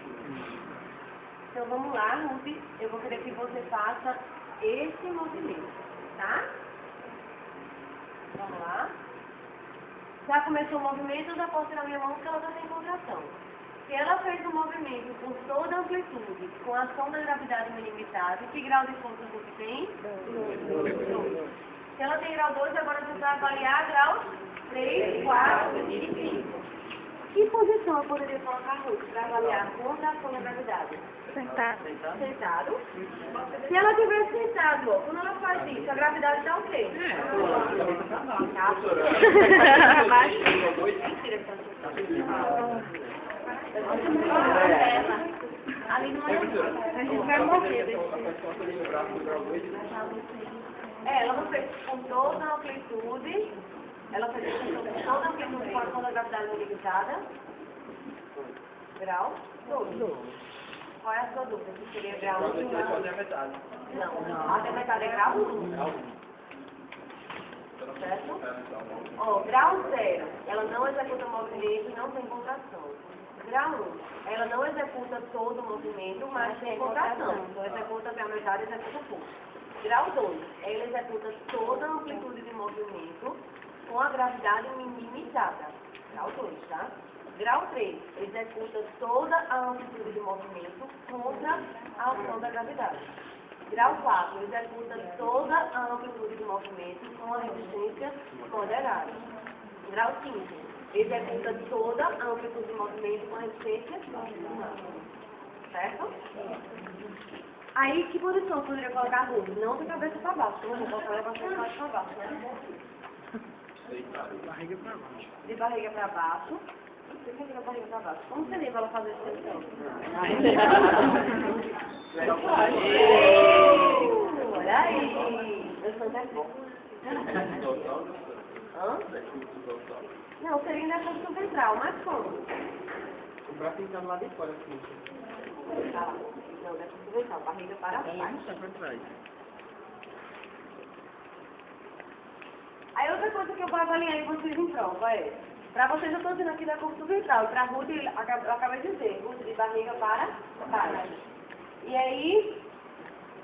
Então, vamos lá, Ruth. Eu vou querer que você faça esse movimento, tá? Vamos lá. Já começou o movimento, eu já posso tirar minha mão porque ela já tem contração. Se ela fez o movimento com toda a amplitude, com a ação da gravidade minimizada, que grau de força você tem? 2. Se ela tem grau 2, agora a gente vai avaliar graus 3, 4 e 5. Que posição eu poderia colocar Ruth para avaliar a contração da gravidade? Sentado. Sentado. Se ela tivesse sentado, ó, quando ela faz isso, a gravidade dá o quê? Ali não é. A gente vai morrer. Ela não fez com toda a amplitude. Ela fez com toda a amplitude com a ação da gravidade minimizada. Grau 2. Qual é a sua dúvida? Se seria grau 1 ou grau 2? Não, até metade é grau 1. Certo? Ó, grau 0, ela não executa movimento e não tem contração. Grau 1, ela não executa todo o movimento, mas tem contração. Então executa até a metade e executa pouco. Grau 2, ela executa toda a amplitude de movimento com a gravidade minimizada. Grau 2, tá? Grau 3, executa toda a amplitude de movimento contra a ação da gravidade. Grau 4, executa toda a amplitude de movimento com a resistência moderada. Grau 5, executa toda a amplitude de movimento com a resistência moderada. Certo? Aí, que posição eu poderia colocar a Ruth? Não de cabeça para baixo, eu vou colocar ela bastante mais para baixo, né? De barriga para baixo. De barriga para baixo. Você quer a barriga para baixo? Como seria para ela fazer essa posição? Olha aí! Eu sou até bom. Hã? Não, seria ainda a ventral, mas como? O braço tem que estar do lado de fora, assim. Tá. Não, deixa eu ventral, barriga para baixo. Para trás. Aí outra coisa que eu vou avaliar em vocês em prova é, para vocês eu estou dizendo aqui da curso ventral, para a Ruth eu acabei de dizer, Ruth de barriga para baixo. E aí,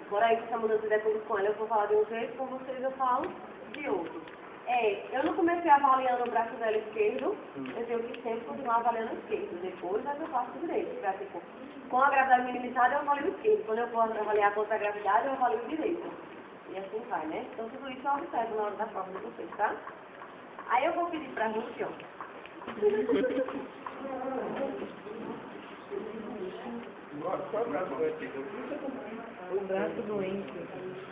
agora aí que está mudando de acordo com ela, eu vou falar de um jeito, com vocês eu falo esse outro. Eu não comecei avaliando o braço dela esquerdo, eu tenho que sempre continuar avaliando o esquerdo. Depois eu faço o direito. Pra, tipo, com a gravidade minimizada eu avalio o esquerdo. Quando eu for avaliar contra a gravidade, eu avalio o direito. E assim vai, né? Então tudo isso eu observo na hora da prova de vocês, tá? Aí eu vou pedir pra Ruth, ó. Qual é o braço doente? O braço doente.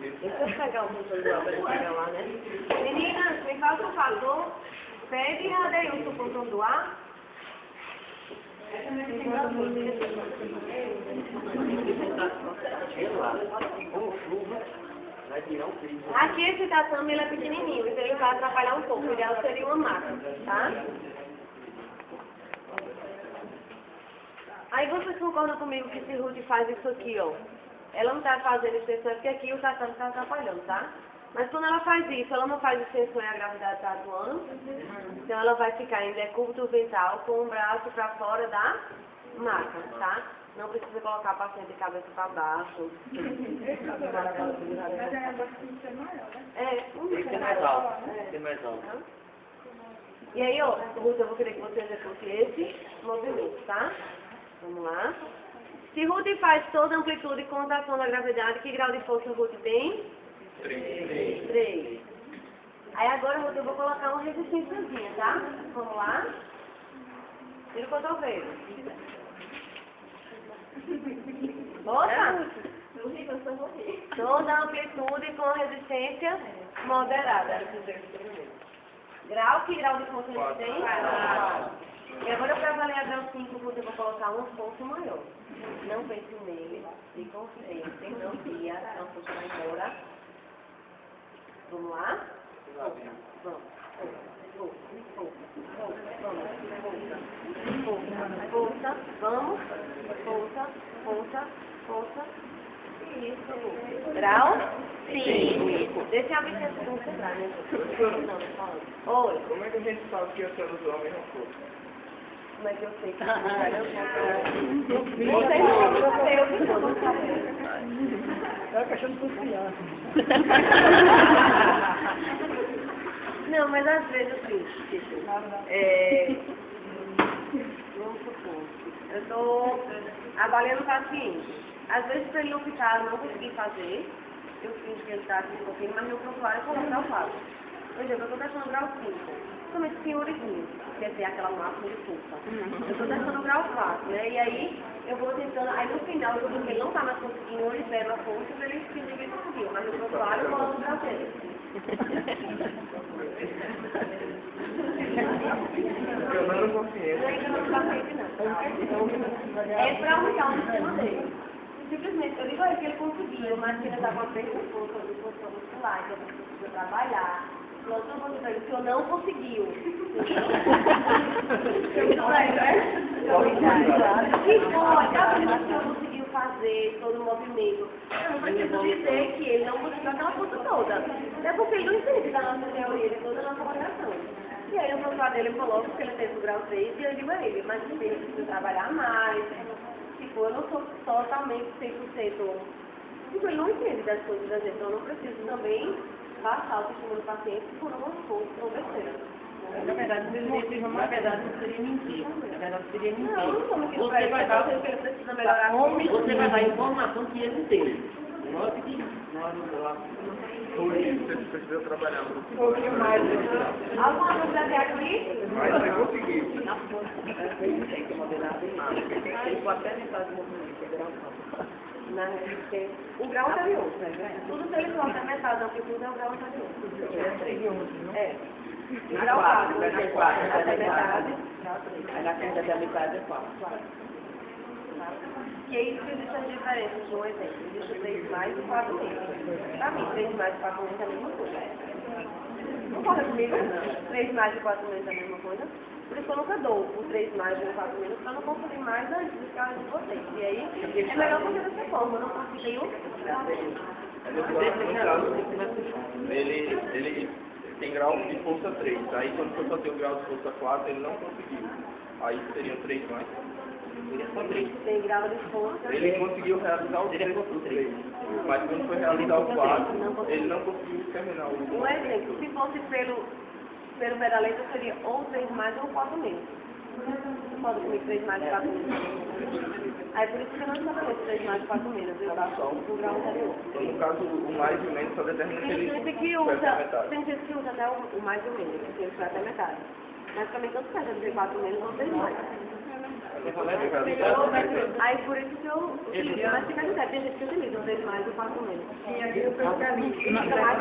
Deixa eu pegar o controle do Albert pra pegar lá, né? Meninas, me faz um favor. Pede a Deilson o controle do ar. Aqui esse tatame ele é pequenininho, então ele vai atrapalhar um pouco. O ideal seria uma maca, tá? Aí vocês concordam comigo que se Ruth faz isso aqui, ó, ela não está fazendo extensão, porque aqui o tatame está atrapalhando, tá? Mas quando ela faz isso, ela não faz extensão e a gravidade está atuando, então ela vai ficar em decúbito ventral com o braço para fora da maca, tá? Não precisa colocar a paciente de cabeça para baixo. Tem que ser mais alto. Tem que ser mais alto. E aí, ó, Ruth, eu vou querer que você execute esse movimento, tá? Vamos lá. Se Ruth faz toda a amplitude com contração da gravidade, que grau de força Ruth tem? 3. Aí agora, Ruth, eu vou colocar uma resistênciazinha, tá? Vamos lá. Tira o cotovelo. Ouça! Toda a amplitude com resistência moderada. Grau, que grau de força ele tem? 4. E agora eu quero avaliar grau 5, porque eu vou colocar um esforço maior. Não pense nele, se consciente, não via, não força vai embora. Vamos lá? Vamos. Força, vamos. Força. Isso. Grau 5. Deixa eu abrir esse concentrar, né? Oi. Como é que a gente sabe que a célula do homem não foi? Como é que eu sei que você não sabe, eu que não sabe. É a caixinha do social. Não, mas às vezes assim, vamos supor, eu estou avaliando o paciente. Às vezes, para ele não ficar, não conseguir fazer, eu fingo que ele está aqui um pouquinho, mas meu prontuário eu coloco grau 4. Por exemplo, eu estou testando grau 5, somente senhorizinho, quer dizer, aquela máxima de força. Eu estou testando grau 4, né? E aí eu vou tentando, aí no final, eu vou que ele não está mais conseguindo, eu libero a força para ele fingir que ele conseguiu, mas no prontuário eu coloco grau 3. Eu não consciente. Não é que eu não paciente, não. É para aumentar o sistema dele. Simplesmente, eu digo a ele que ele conseguiu, mas que ele está com a perda de força muscular, que ele precisa trabalhar. Nós não vamos dizer que eu não conseguiu. Que foi, cada vez que eu conseguiu fazer todo o movimento. Eu não preciso dizer que ele não conseguiu aquela força toda. É porque ele não entende da nossa teoria, de toda a nossa avaliação. E aí, no prontuário dele, eu coloco que ele teve o grau 3 e eu digo a ele, mas ele precisa trabalhar mais. Tipo, eu não sou totalmente 100%. Tipo, ele não entende das coisas da gente, então eu não preciso também passar o testemunho do paciente por uma força ou besteira. Na verdade, não seria mentir. Na verdade, seria mentir. Não como que você vai dar, porque ele precisa melhorar. Você vai dar informação que ele tem. Lógico que Você precisa trabalhar um pouquinho mais. Alguma dúvida até aqui? mas você conseguiu. tem que modelar bem mais. Ele pode até metade do movimento, que é grau 4. Na resistência. O grau anterior, né? Tudo que ele coloca metade da amplitude é o grau anterior. É. O grau 4, Vai na 4, até metade. Aí na frente da metade é 4. Que aí existe as diferenças de um exemplo. Existe 3 mais e 4 menos. Para mim, 3 mais e 4 menos é a mesma coisa. Concorda comigo? 3 mais e 4 menos é a mesma coisa. Por isso eu nunca dou o 3 mais e o 4 menos para não confundir mais antes de ficar de vocês. E aí é melhor fazer dessa forma. Eu não consigo Ele tem grau de força 3. Aí quando for fazer o grau de força 4, ele não conseguiu. Aí seriam 3 mais. Seria só 3. Tem grau de força. Ele conseguiu realizar o 3, mas quando foi realizar o 4, ele não conseguiu terminar o Um exemplo, se fosse pelo pedaleta, seria ou 3 mais ou 4 menos. Você pode comer 3 mais 4 menos. Aí por isso que eu não estabeleço 3 mais 4 menos, eu faço só o grau anterior. Então, no caso, o mais e o menos só determina que Tem ele gente que foi até a usa, metade. tem gente que usa até o mais ou menos, porque ele foi até a metade. Mas também tanto faz, eu dizer 4 menos ou 3 mais. Aí por isso que eu utilizo mais finalidade. Tem gente que utiliza o 3 mais e o 4 menos. E aqui eu penso que ali, Fica mais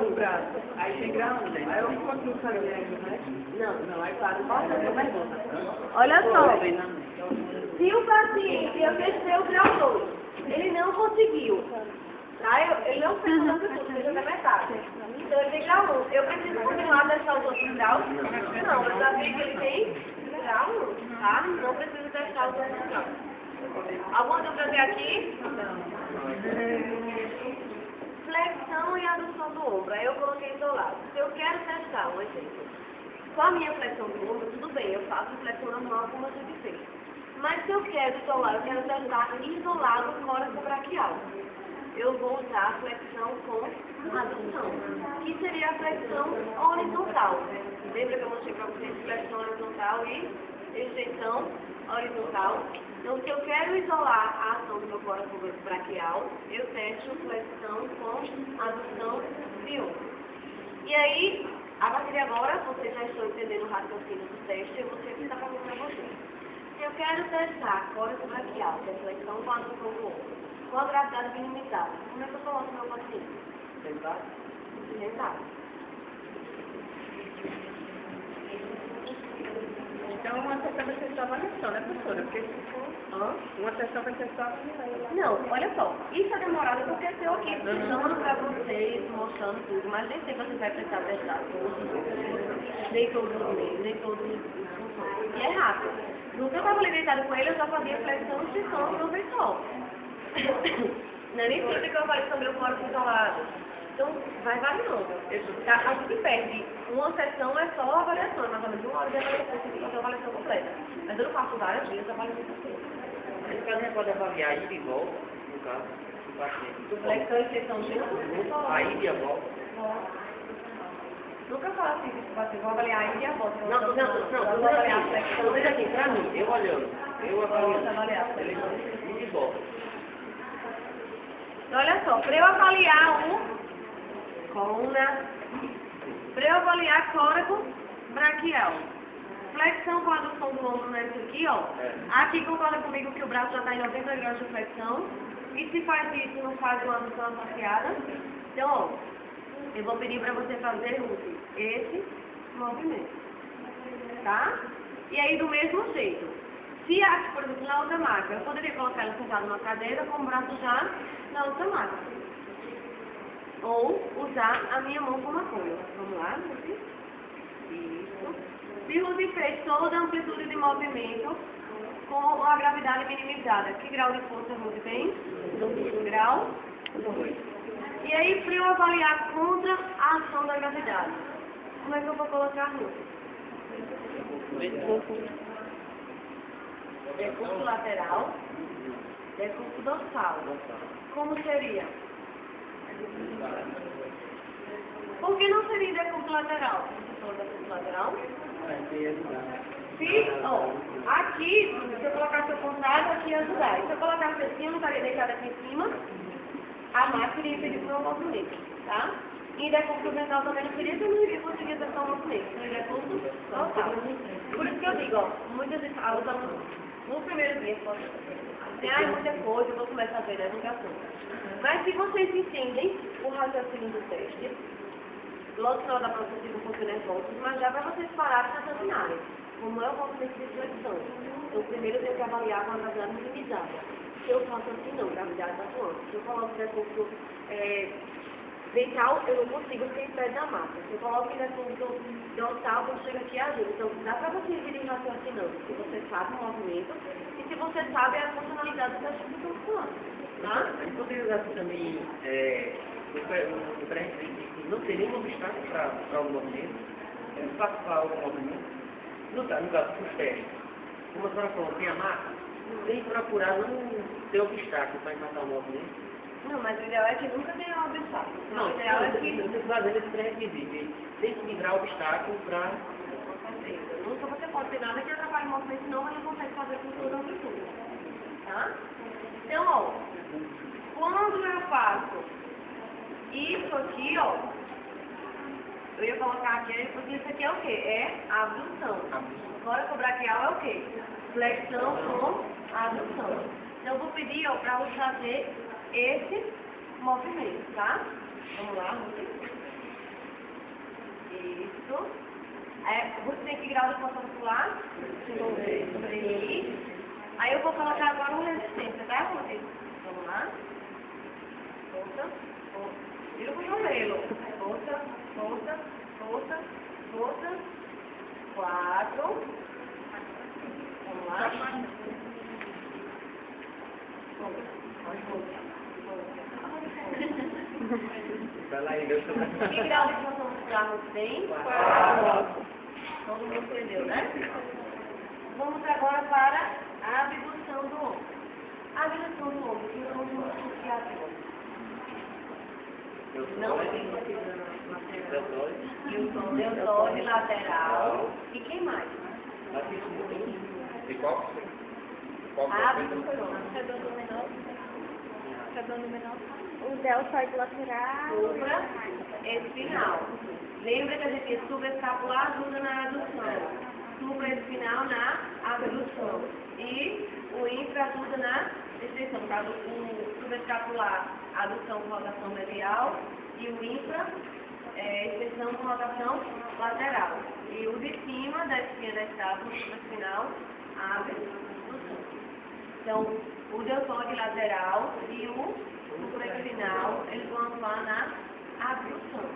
o braço. Aí tem grau, né? Aí eu continuo fazendo, né? Não, aí claro, posso fazer uma pergunta. Olha só, se o paciente eu descer o grau 2, ele não conseguiu, tá? Ele não fez o tudo, fez até metade. Então ele tem grau 1. Eu preciso continuar a deixar os outros graus? Não, eu já vi que ele tem grau 1, tá? Não preciso deixar os outros graus. Alguma dúvida até aqui? Flexão e adução do ombro. Aí eu coloquei isolado. Se eu quero testar, um exemplo. Com a minha flexão do ombro, tudo bem, eu faço flexão normal como a gente fez. Mas se eu quero isolar, eu quero testar isolado o córax braquial. Eu vou usar a flexão com adução, que seria a flexão horizontal. Lembra que eu mostrei para vocês flexão horizontal e extensão horizontal? Então, se eu quero isolar a ação do meu córax braquial, eu testo flexão com adução de ombro. E aí, a partir de agora, vocês já estão entendendo o raciocínio do teste, eu vou sempre dar para vocês. Se eu quero testar córax braquial, que é a flexão com a adução do ombro, com a gravidade minimizada, como é que eu coloco meu paciente? Sentado? Sentado. Então, uma sessão vai ser só avaliação, né, professora? Porque uma sessão vai ser só avaliação. Não, olha só, isso é demorado porque eu estou aqui explicando para vocês, mostrando tudo, mas nem sempre você vai precisar testar nem todos os meios, nem todos os funções. E é rápido. No que eu estava ali deitado com ele, eu já fazia flexão e extensão de uma vez só. Não é nem sempre que eu falei sobre o córax isolado. Então, vai variando. A gente perde uma sessão, é só a avaliação, é mais ou menos 1 hora de avaliação, você tem que fazer a avaliação completa. Mas eu não faço várias vezes a avaliação completa. Nesse caso, a gente pode avaliar ida e volta, no caso, do paciente. Flexão e extensão de A ida e a volta. Nunca fala assim, você vai avaliar a ida e a volta. Não, vou avaliar a flexão. Não, veja aqui, pra mim, eu olhando, eu avaliando. Avaliar. Ida e volta. Então, olha só, para eu avaliar para eu avaliar córax braquial, flexão com adução do ombro nesse aqui, ó. Aqui concorda comigo que o braço já está em 90 graus de flexão. E se faz isso, não faz uma adução associada. Então, ó, eu vou pedir para você fazer esse movimento, tá? E aí, do mesmo jeito, se aqui, por exemplo, na outra máquina, eu poderia colocar ela sentada numa cadeira com o braço já na outra máquina. Ou usar a minha mão como apoio. Vamos lá, Ruth? Isso. Se Ruth fez toda a amplitude de movimento com a gravidade minimizada, que grau de força Ruth tem? 2 grau. 2. E aí, para eu avaliar contra a ação da gravidade, como é que eu vou colocar Ruth? Decurso lateral, decurso dorsal. Como seria? Por que não seria decurso lateral? Decurso lateral? Se, ó, aqui, se eu colocasse o contrário, aqui ia ajudar. E se eu colocasse assim, eu não estaria deitada aqui em cima, a máquina iria pedir para o meu movimento, tá? E decurso ventral também não seria, eu não iria conseguir exercer o movimento. Então, decurso total. Por isso que eu digo, ó, muitas vezes, os alunos, no primeiro dia, tem muita coisa, eu vou começar a ver, né? Nunca foi. Mas se vocês entendem o raciocínio do teste, logo que não dá para vocês ficam um pouco nervosos, mas já para vocês pararem de raciocinarem. Como é o movimento de flexão? Então, primeiro eu tenho que avaliar com a gravidade minimizada. Se eu faço assim, não, gravidade está atuando. Se eu coloco o decurso ventral, eu não consigo porque impede da massa. Se eu coloco o decurso dorsal, quando chega aqui, ajuda. Então, dá para vocês irem raciocinando, se você sabe o movimento e se você sabe a funcionalidade do teste que estão falando. Tá? A gente poderia usar também no pré-requisito, não ter nenhum obstáculo para o movimento, para o movimento. No caso dos testes, como a senhora falou, tem a máquina, tem que procurar não ter obstáculo para empatar o movimento. Não, mas o ideal é que nunca tenha obstáculo. Não, o ideal é que... você está fazendo esse pré-requisito. Tem que livrar obstáculo para... Nunca você pode ter nada que atrapalhe o movimento, senão você não consegue fazer com toda a amplitude. Tá? Então, ó, quando eu faço isso aqui, ó, eu ia colocar aqui, porque isso aqui é o quê? É abdução. Agora o braquial é o quê? Flexão com abdução. Então eu vou pedir, ó, para você fazer esse movimento, tá? Vamos lá, Ruth. Isso. Ruth tem que grau de força muscular? 3. Aí eu vou colocar agora uma resistência, tá, Ruth? Vamos lá. Força. Vira o cotovelo. Força, força, força, força. 4. Vamos lá. Vai lá ainda. Que grau de força muscular você tem? 4. Todo mundo entendeu, né? Vamos agora para a abdução do ombro. A abdução do ombro, que são os músculos que atua. Não tem e o deltóide lateral. E quem mais? E qual? A abdução. O deltoide lateral. Supra espinal. Lembra que a gente tem supraescapular ajuda na adução. Supraespinal na abdução. E o infra ajuda na extensão. No caso, o supraescapular, adução com rotação medial. E o infra, extensão com rotação lateral. E o de cima da espinha da escápula, supraespinal, abdução. Então, o deltoide lateral e o supraespinal, eles vão atuar na abdução.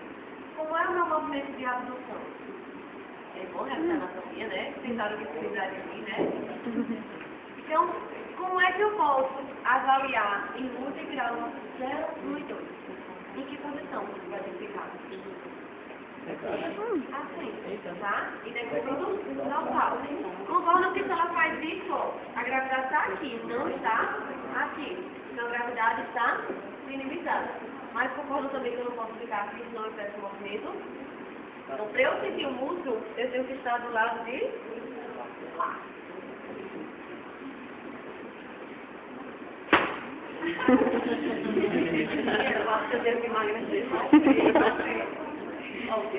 Como é o meu movimento de abdução? É bom essa anatomia, né? Pensaram que precisaria aqui, né? Então, como é que eu posso avaliar em múltiplos graus de 0, 1 e 2? Em que posição você vai ficar? Assim, tá? E daí tudo normal. Concordo que se ela faz isso, ó, a gravidade está aqui, não está aqui. Então a gravidade está minimizada. Mas concordo também que eu não posso ficar aqui, senão eu peço movimento. Então, para eu sentir o músculo, eu tenho que estar do lado de lá. Eu acho que eu tenho que emagrecer. Ok.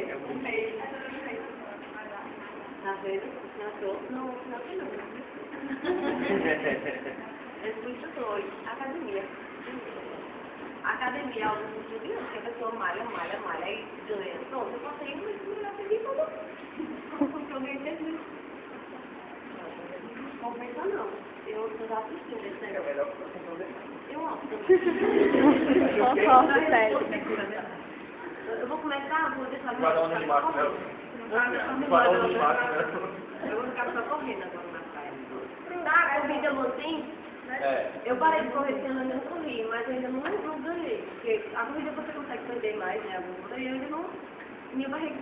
Tá vendo? Não, eu fui instrutor, academia. Academia é algo muito grande, porque a pessoa malha e ganha. Pronto, eu passei uma melhor que tudo. Eu ganhei 10 mil. Compensa não. Eu já assisti desse negócio. Eu amo. Eu vou começar, vou deixar... Guarda de mato, né? Guarda de mato, né? Eu vou ficar só correndo agora na praia. Tá, a corrida assim, eu parei de correr esse ano, eu não corri, mas ainda não ganhei. Porque a corrida você consegue perder mais, né? Alguma e eu ainda não... Minha barriga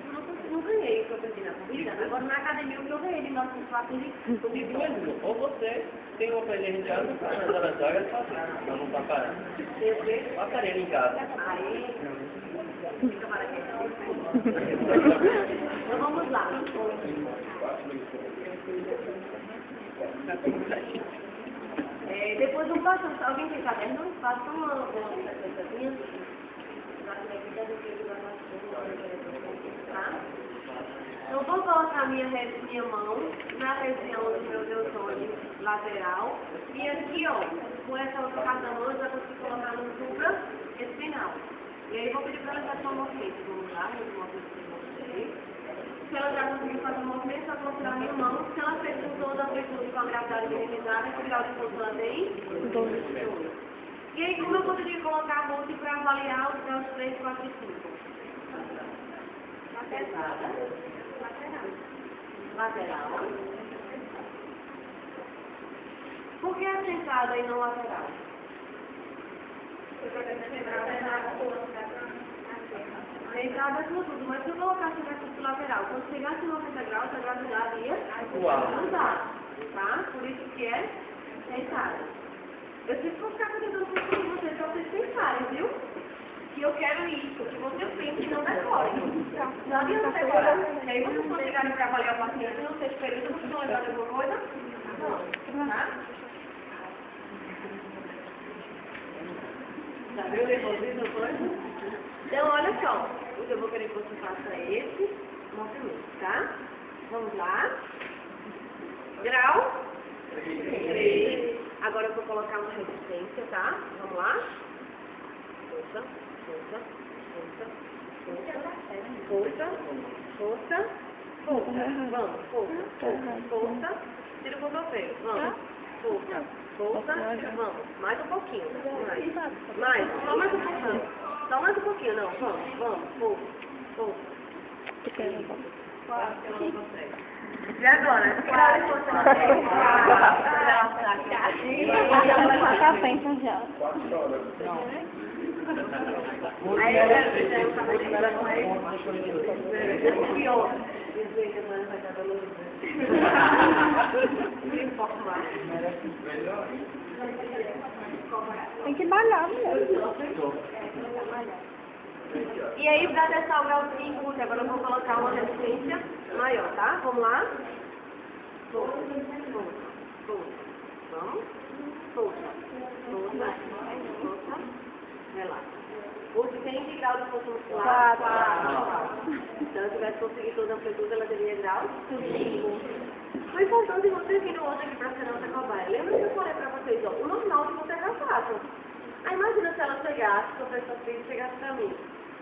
não ganhei o que eu perdi na corrida. Agora na academia o que eu ganhei de 904 de... Ou você tem uma planilha em casa para andar nas vagas sozinho, para não estar parando. Uma aparelho em casa. Aí... Fica para aqui. Então vamos lá. Depois não passa, alguém tem caderno? Passa uma coisinha. Tá? Então vou colocar minha mão na região do meu deltoide lateral. E aqui, ó, com essa outra parte da mão, eu já consigo colocar no supra espinal. E aí vou pedir para ela fazer um movimento. Vamos lá, esse movimento que eu mostrei. Se ela já conseguiu fazer um movimento, só vou tirar minha mão. Se ela fez com toda a amplitude com a gravidade minimizada, esse grau de força ela tem 2. E aí, como eu poderia colocar a mão para avaliar os graus 3, 4 e 5? Pesada. Lateral. Por que a sentada e não lateral? Sentada com tudo, mas se eu colocasse o recurso lateral, quando chegasse em 90 graus, a gravidade ia mudar, tá? Por isso que é Pensaram. Eu tive que ficar fazendo com vocês para vocês pensarem, viu? Que eu quero isso, que vocês pensem e não decorem. Não adianta decorar. E aí vocês vão chegarem para avaliar o paciente no sexto período, vocês vão lembrar de alguma coisa? Não. Tá? Já viu o nervosismo coisa? Então, olha só. O que eu vou querer que você faça é esse movimento, tá? Vamos lá. Grau 3. Agora eu vou colocar uma resistência, tá? Vamos lá. Força, força, força, força, força, força, vamos, força, força, força, tira o cotovelo, vamos, força, força, vamos, mais um pouquinho, mais, só mais um pouquinho, só mais um pouquinho, não, vamos, força, força, 4, eu não consigo. E agora? 4, você consegue? 4 horas. Aí eu quero dizer, eu estava ligando com ele. Pior. Dizer que a mãe vai dar dolorido. Não importa mais. Tem que malhar mesmo. E aí, para testar o grau 5, agora eu vou colocar uma resistência maior, tá? Vamos lá? Força, força, força. Vamos? Força, força, força. Relaxa. Hoje tem que grau de força muscular? 4. Se ela tivesse conseguido toda a amplitude, ela teria grau 5. Foi importante vocês viram hoje aqui para a Fernanda Cobaia. Lembra que eu falei para vocês, ó, o normal de vocês já façam. Aí imagina se ela chegasse, se o professor Filho chegasse para mim.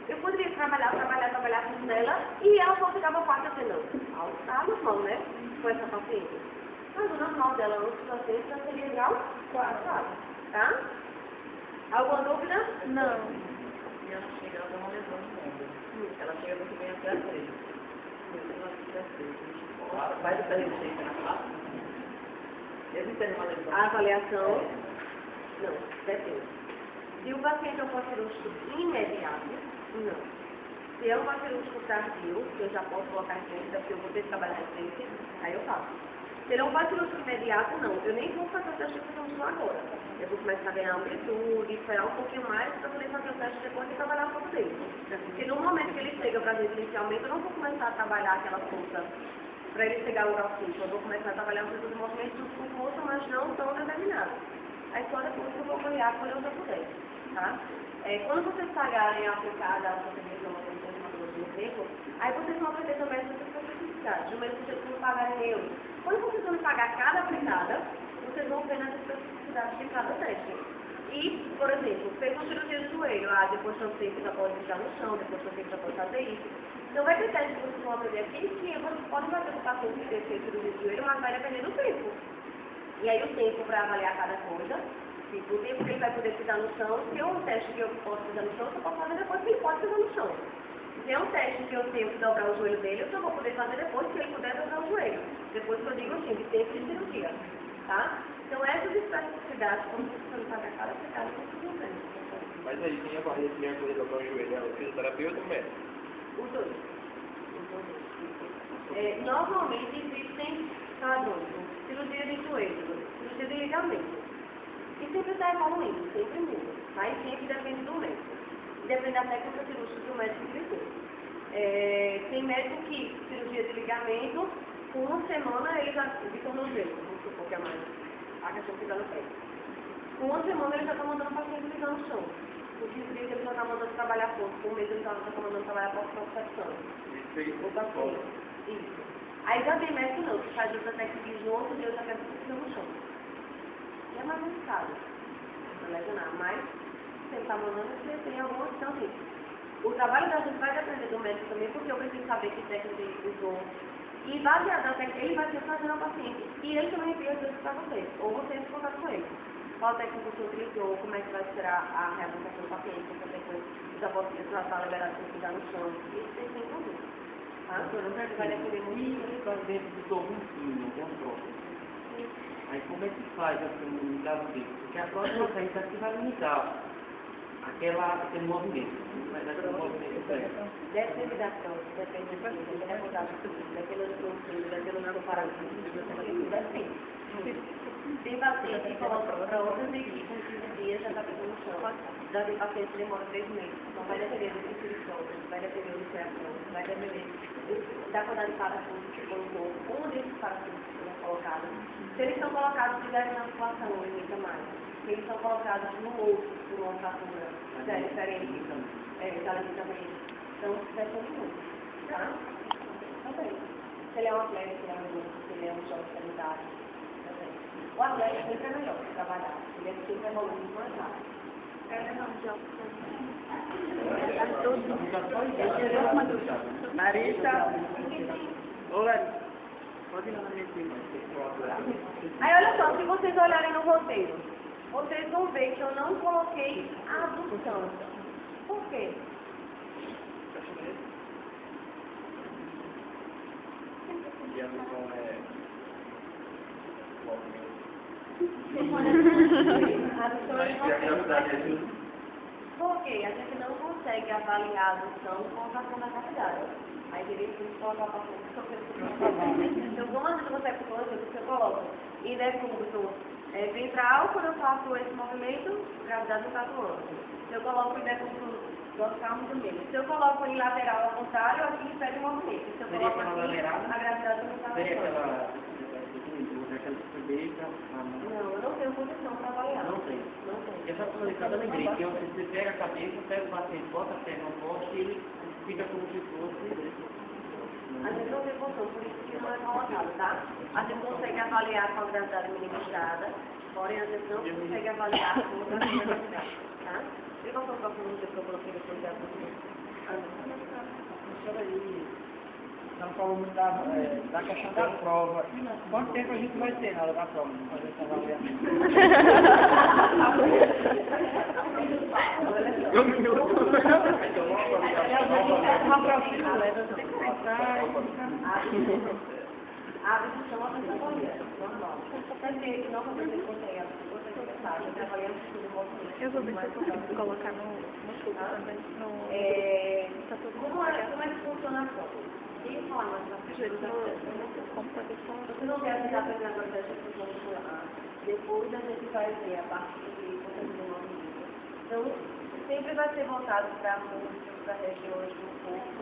Eu poderia trabalhar com ela e ela só ficava fácil assim, não. Tá normal, né? Com essa paciente. Mas o normal dela antes da sexta seria grau 4, tá? Alguma dúvida? Não. E ela chega, ela dá uma lesão no ombro. Ela chega muito bem até a 3. Vai do pé direito na classe? Existe uma lesão? A avaliação? Não, depende. Se o paciente é um pós-cirúrgico imediato, não. Se é um pós-cirúrgico tardio, que eu já posso colocar em frente, porque eu vou ter que trabalhar em frente, aí eu faço. Se ele é um pós-cirúrgico imediato, não. Eu nem vou fazer o teste de função agora. Eu vou começar a ganhar amplitude, esperar um pouquinho mais para poder fazer o teste depois e trabalhar a força dele. Porque no momento que ele chega para a gente inicialmente, eu não vou começar a trabalhar aquela força para ele chegar ao grau 5. Eu vou começar a trabalhar um tipo de movimento com força, mas não tão determinado. Aí só depois que eu vou avaliar quando eu já puder, tá? Quando vocês pagarem a aplicada a português da matologia no tempo, aí vocês vão aprender também essas especificidades, do mesmo jeito que não pagarem euros. Quando vocês vão pagar cada aplicada, vocês vão ver nas especificidades de cada teste. E, por exemplo, fez uma cirurgia de joelho, depois de um tempo já pode ficar no chão, depois de um tempo já pode fazer isso. Então vai ter teste que vocês vão aprender aqui, que vocês podem fazer o paciente que fez cirurgia de joelho, mas vai depender do tempo. E aí o tempo para avaliar cada coisa, tipo, o tempo que ele vai poder pisar no chão, se é um teste que eu posso pisar no chão, eu só posso fazer depois que ele pode pisar no chão. Se é um teste que eu tenho que dobrar o joelho dele, eu só vou poder fazer depois que ele puder dobrar o joelho. Depois que eu digo assim, de tempo de cirurgia, tá? Então essas especificidades, como você não paga cada aplicada, vocês vão ver. Mas aí, quem avalia se vai poder dobrar o joelho? É o fisioterapeuta ou o médico? Os dois. Normalmente existem padrões. Cirurgia de joelho, cirurgia de ligamento. E sempre está evoluindo, sempre muda. Tá? E sempre depende do médico. Depende da técnica cirúrgica que o médico utilizou. Tem médico que cirurgia de ligamento, com uma semana ele já de tornozelo, vamos supor que é mais a questão que dá no pé. Com uma semana ele já está mandando o paciente pisar no chão. Com 15 dias ele já está mandando trabalhar força, com um mês ele já está mandando trabalhar propriocepção. Isso aí, O paciente. Isso. Aí já tem médico não, que faz outra técnica de outro dia eu já quero que pisar no chão. E é mais complicado. Não lesionar, mas se ele está mandando, você tem alguma opção assim. O trabalho da gente vai depender do médico também, porque eu preciso saber que técnica ele usou. E baseado na técnica, ele vai ser fazendo ao paciente. E ele também envia as vezes para vocês. Ou você entra em contato com ele. Qual técnica você utilizou, como é que vai esperar a reabilitação do paciente, se depois já pode já estar liberado para pisar no chão. Isso tem que incluir. Tá? Vai depender muito. E está dentro do torruncinho, que é um próximo. Aí como é que faz assim, no caso dele? Porque a próxima vez aqui vai limitar aquele movimento. Mas aquele movimento Depende da prova, depende da depende da rodada, depende do conselho, depende do paralítico, depende. Tem paciente que coloca para outras equipes em 15 dias já está pegando no chão. Já tem paciente que demora 3 meses. Então vai depender do tipo de sombra, vai depender do reação, vai depender da quantidade de parafusos que colocou, onde esses parafusos foram colocados. Se eles são colocados direto na articulação, limita mais. Se eles são colocados no osso, por uma fratura, já é diferente. Já limita menos. Então, depende muito. Tá? Também. Se ele é um atleta, se ele é um grupo, se ele é um jovem sanitário. Também. O atleta sempre é melhor para trabalhar. Ele é sempre evoluir muito mais rápido. Larissa. Ô, Larissa. Pode ir lá na minha cima. Aí, olha só, se vocês olharem no roteiro, vocês vão ver que eu não coloquei a abdução. Por quê? E a noção é... Por quê? A gente não consegue avaliar a adução com a ação da cavidade. Aí teria que colocar o paciente sofrendo. Então, como a gente consegue fazer, você coloca em decúbito ventral, quando eu faço esse movimento, a gravidade não está atuando. Se eu coloco em decúbito dorsal, muito menos. Se eu coloco em lateral ao contrário, aqui impede o movimento. Se eu coloco aqui, a gravidade não está atuando. Não, eu não tenho posição para avaliar. Não tem. Não tenho. Eu só falei, cada lembrei que você pega a cabeça, pega o paciente, bota a perna no poste e ele fica como se fosse. A gente não tem posição, por isso que não é colocado, tá? A gente consegue avaliar com a gravidade minimizada, porém a gente não consegue avaliar com a gravidade minimizada, tá? E qual foi o próximo número que eu coloquei depois da Professora, aí, nós falamos da questão da prova. Quanto tempo a gente vai ter na hora da prova? Fazer essa avaliação. Uma provinha leva 5 a abdução é uma coisa normal. Quer dizer que normalmente você consegue pensar, você avaliando tudo o movimento. Eu vou ver se eu consigo colocar no tubo também. Como é que funciona a prova? E falar mais pra frente, você não quer ficar pensando agora da execução muscular. Depois a gente vai ver a parte de potencial do movimento. Então, sempre vai ser voltado para músculos, para regiões do corpo.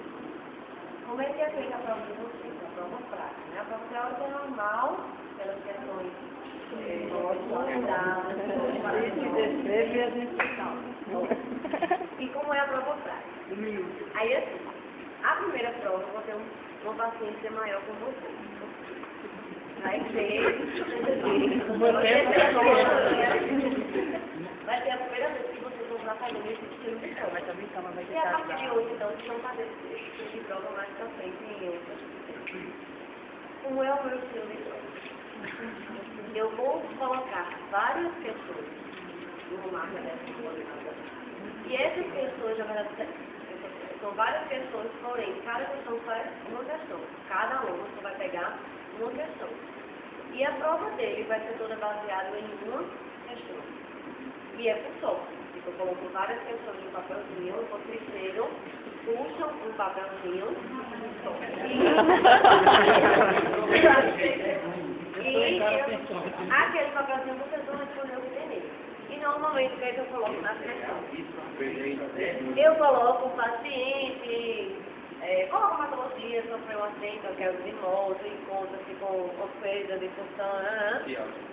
Como é que é feita a prova de vocês? A prova prática, né? A prova teórica é normal, pelas questões e como é a prova prática? Aí assim, a primeira prova eu vou ter uma paciência maior com você. Vai ter a primeira vez que vocês vão fazer esse estilo de prova. E a partir de hoje, então, vocês vão fazer esse estilo de prova mais pra frente em outras. Como é o meu estilo de prova? Eu vou colocar várias questões no mapa dessa jornada. E essas questões, na verdade, são várias questões, porém, cada questão faz uma questão. Cada uma você vai pegar uma questão. E a prova dele vai ser toda baseada em uma questão. E é por sorte. Eu coloco várias questões no papelzinho, vocês chegam, puxam um papelzinho e aquele papelzinho vocês vão responder o que tem nele. E normalmente o que é que eu coloco na questão? Eu coloco o paciente, coloco a patologia, sofreu um acidente, que é o desmodo, encontra-se com ofesa, disfunção,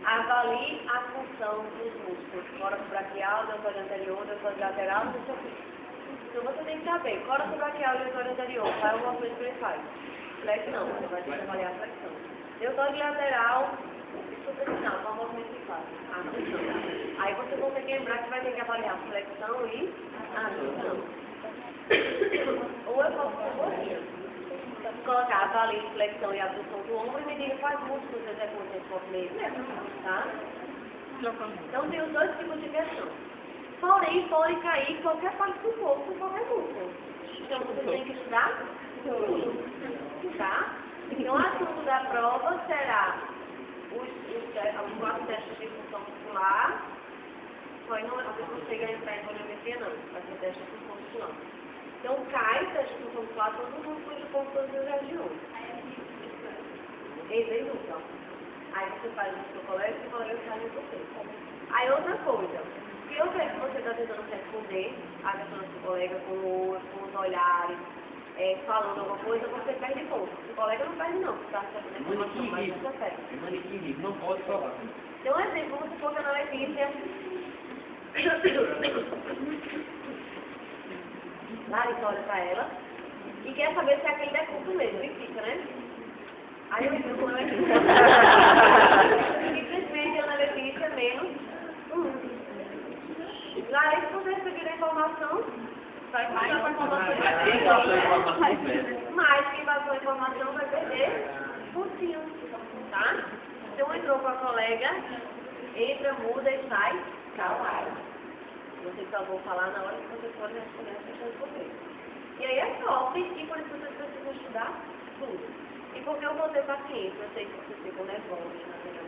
avalie a função dos músculos, córax braquial, deltóide anterior, deltóide lateral, não sei o quê. Então você tem que saber, córax braquial e deltóide anterior, qual é o movimento que ele faz? Flexão, você vai ter que avaliar a flexão. Deltóide lateral, superficial, qual é o movimento que faz? Abdução. Aí você consegue lembrar que vai ter que avaliar a flexão e a abdução. Ou eu posso colocar avalie flexão e abdução do ombro e medir quais músculos executam esse movimento, tá? Então tem os dois tipos de questão. Porém, pode cair qualquer parte do corpo, qualquer músculo. Então você tem que estudar tudo, tá? Então o assunto da prova será os 4 testes de função muscular. Só não, a pessoa chega a entrar em volumetria não, vai ser teste de função muscular. Então cai teste de função muscular todos os músculos de corpo, todas as regiões. Esse aí nunca. Aí você faz no seu colega e o colega faz em você. Aí outra coisa, se eu vejo que você está tentando responder a questão do seu colega com os olhares, falando alguma coisa, você perde ponto. O colega não perde não, porque está recebendo informação, mas você perde. Manequim não pode falar. Então, um exemplo, como se fosse na Letícia. Larissa olha pra ela e quer saber se é aquele decurso mesmo, e fica, né? Aí eu digo com a Letícia. Simplesmente a Ana Letícia menos 1. Larissa, se você receber a informação, vai passar a informação. Mas quem passou a informação vai perder pontinho, tá? Então entrou com a colega, entra, muda e sai calado. Você só vou falar na hora que você for responder as questões de vocês. E aí é top, e por isso vocês precisam estudar tudo. E porque eu vou ter paciência, eu sei que vocês ficam nervosos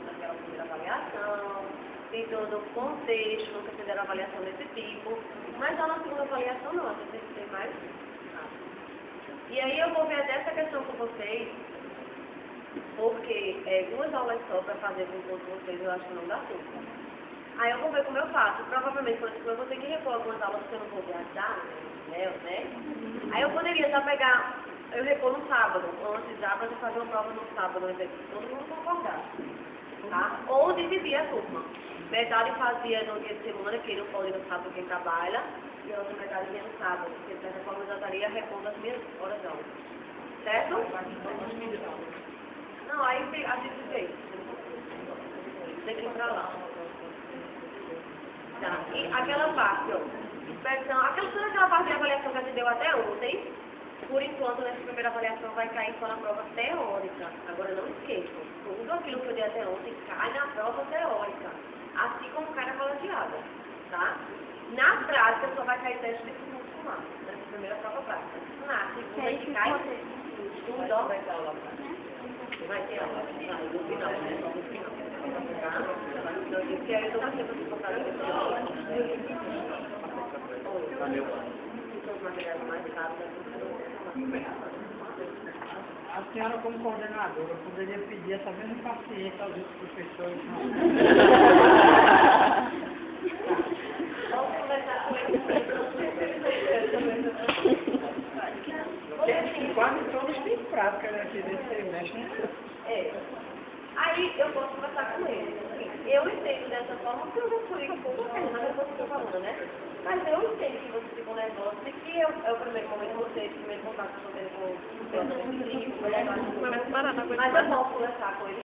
naquela primeira avaliação, tem todo o contexto, nunca fizeram avaliação desse tipo, mas já na segunda avaliação não, você tem que ter mais rápido. E aí eu vou ver até essa questão com vocês, porque 2 aulas só para fazer com todos vocês eu acho que não dá tempo. Aí eu vou ver como eu faço. Provavelmente, por exemplo, eu vou ter que repor algumas aulas que eu não vou viajar, né? Aí eu poderia já pegar, eu repor no sábado, antes já para fazer uma prova no sábado, se todo mundo concordar. Tá? Ou dividir a turma. Metade fazia no dia de semana, que não pode no sábado quem trabalha, e a outra metade ia no sábado, porque de certa forma eu já estaria repondo as minhas horas de aula. Certo? Não, aí a gente vê. Daqui pra lá. Tá. E aquela parte, ó, inspeção, toda aquela parte de avaliação que a gente deu até ontem, por enquanto, nessa primeira avaliação vai cair só na prova teórica. Agora não esqueçam, tudo aquilo que eu dei até ontem cai na prova teórica, assim como cai na colegiada, tá? Na prática só vai cair teste de função muscular, nessa primeira prova prática. Na segunda que cai, tudo, ó, vai ter aula. Vai ter aula, vai, no final, né? No final. Tá? Eu disse que eu estou fazendo esse contato com os materiais mais rápidos. A senhora, como coordenadora, poderia pedir essa mesma paciência aos outros professores. Vamos conversar com eles. Quase todos têm prática nesse semestre. Aí eu posso conversar com eles. Eu entendo dessa forma porque eu já fui com mas eu estou falando, né? Mas eu entendo que vocês ficam nervosos e que é o primeiro momento de vocês, o primeiro contato que eu tenho com o mas eu posso conversar com eles.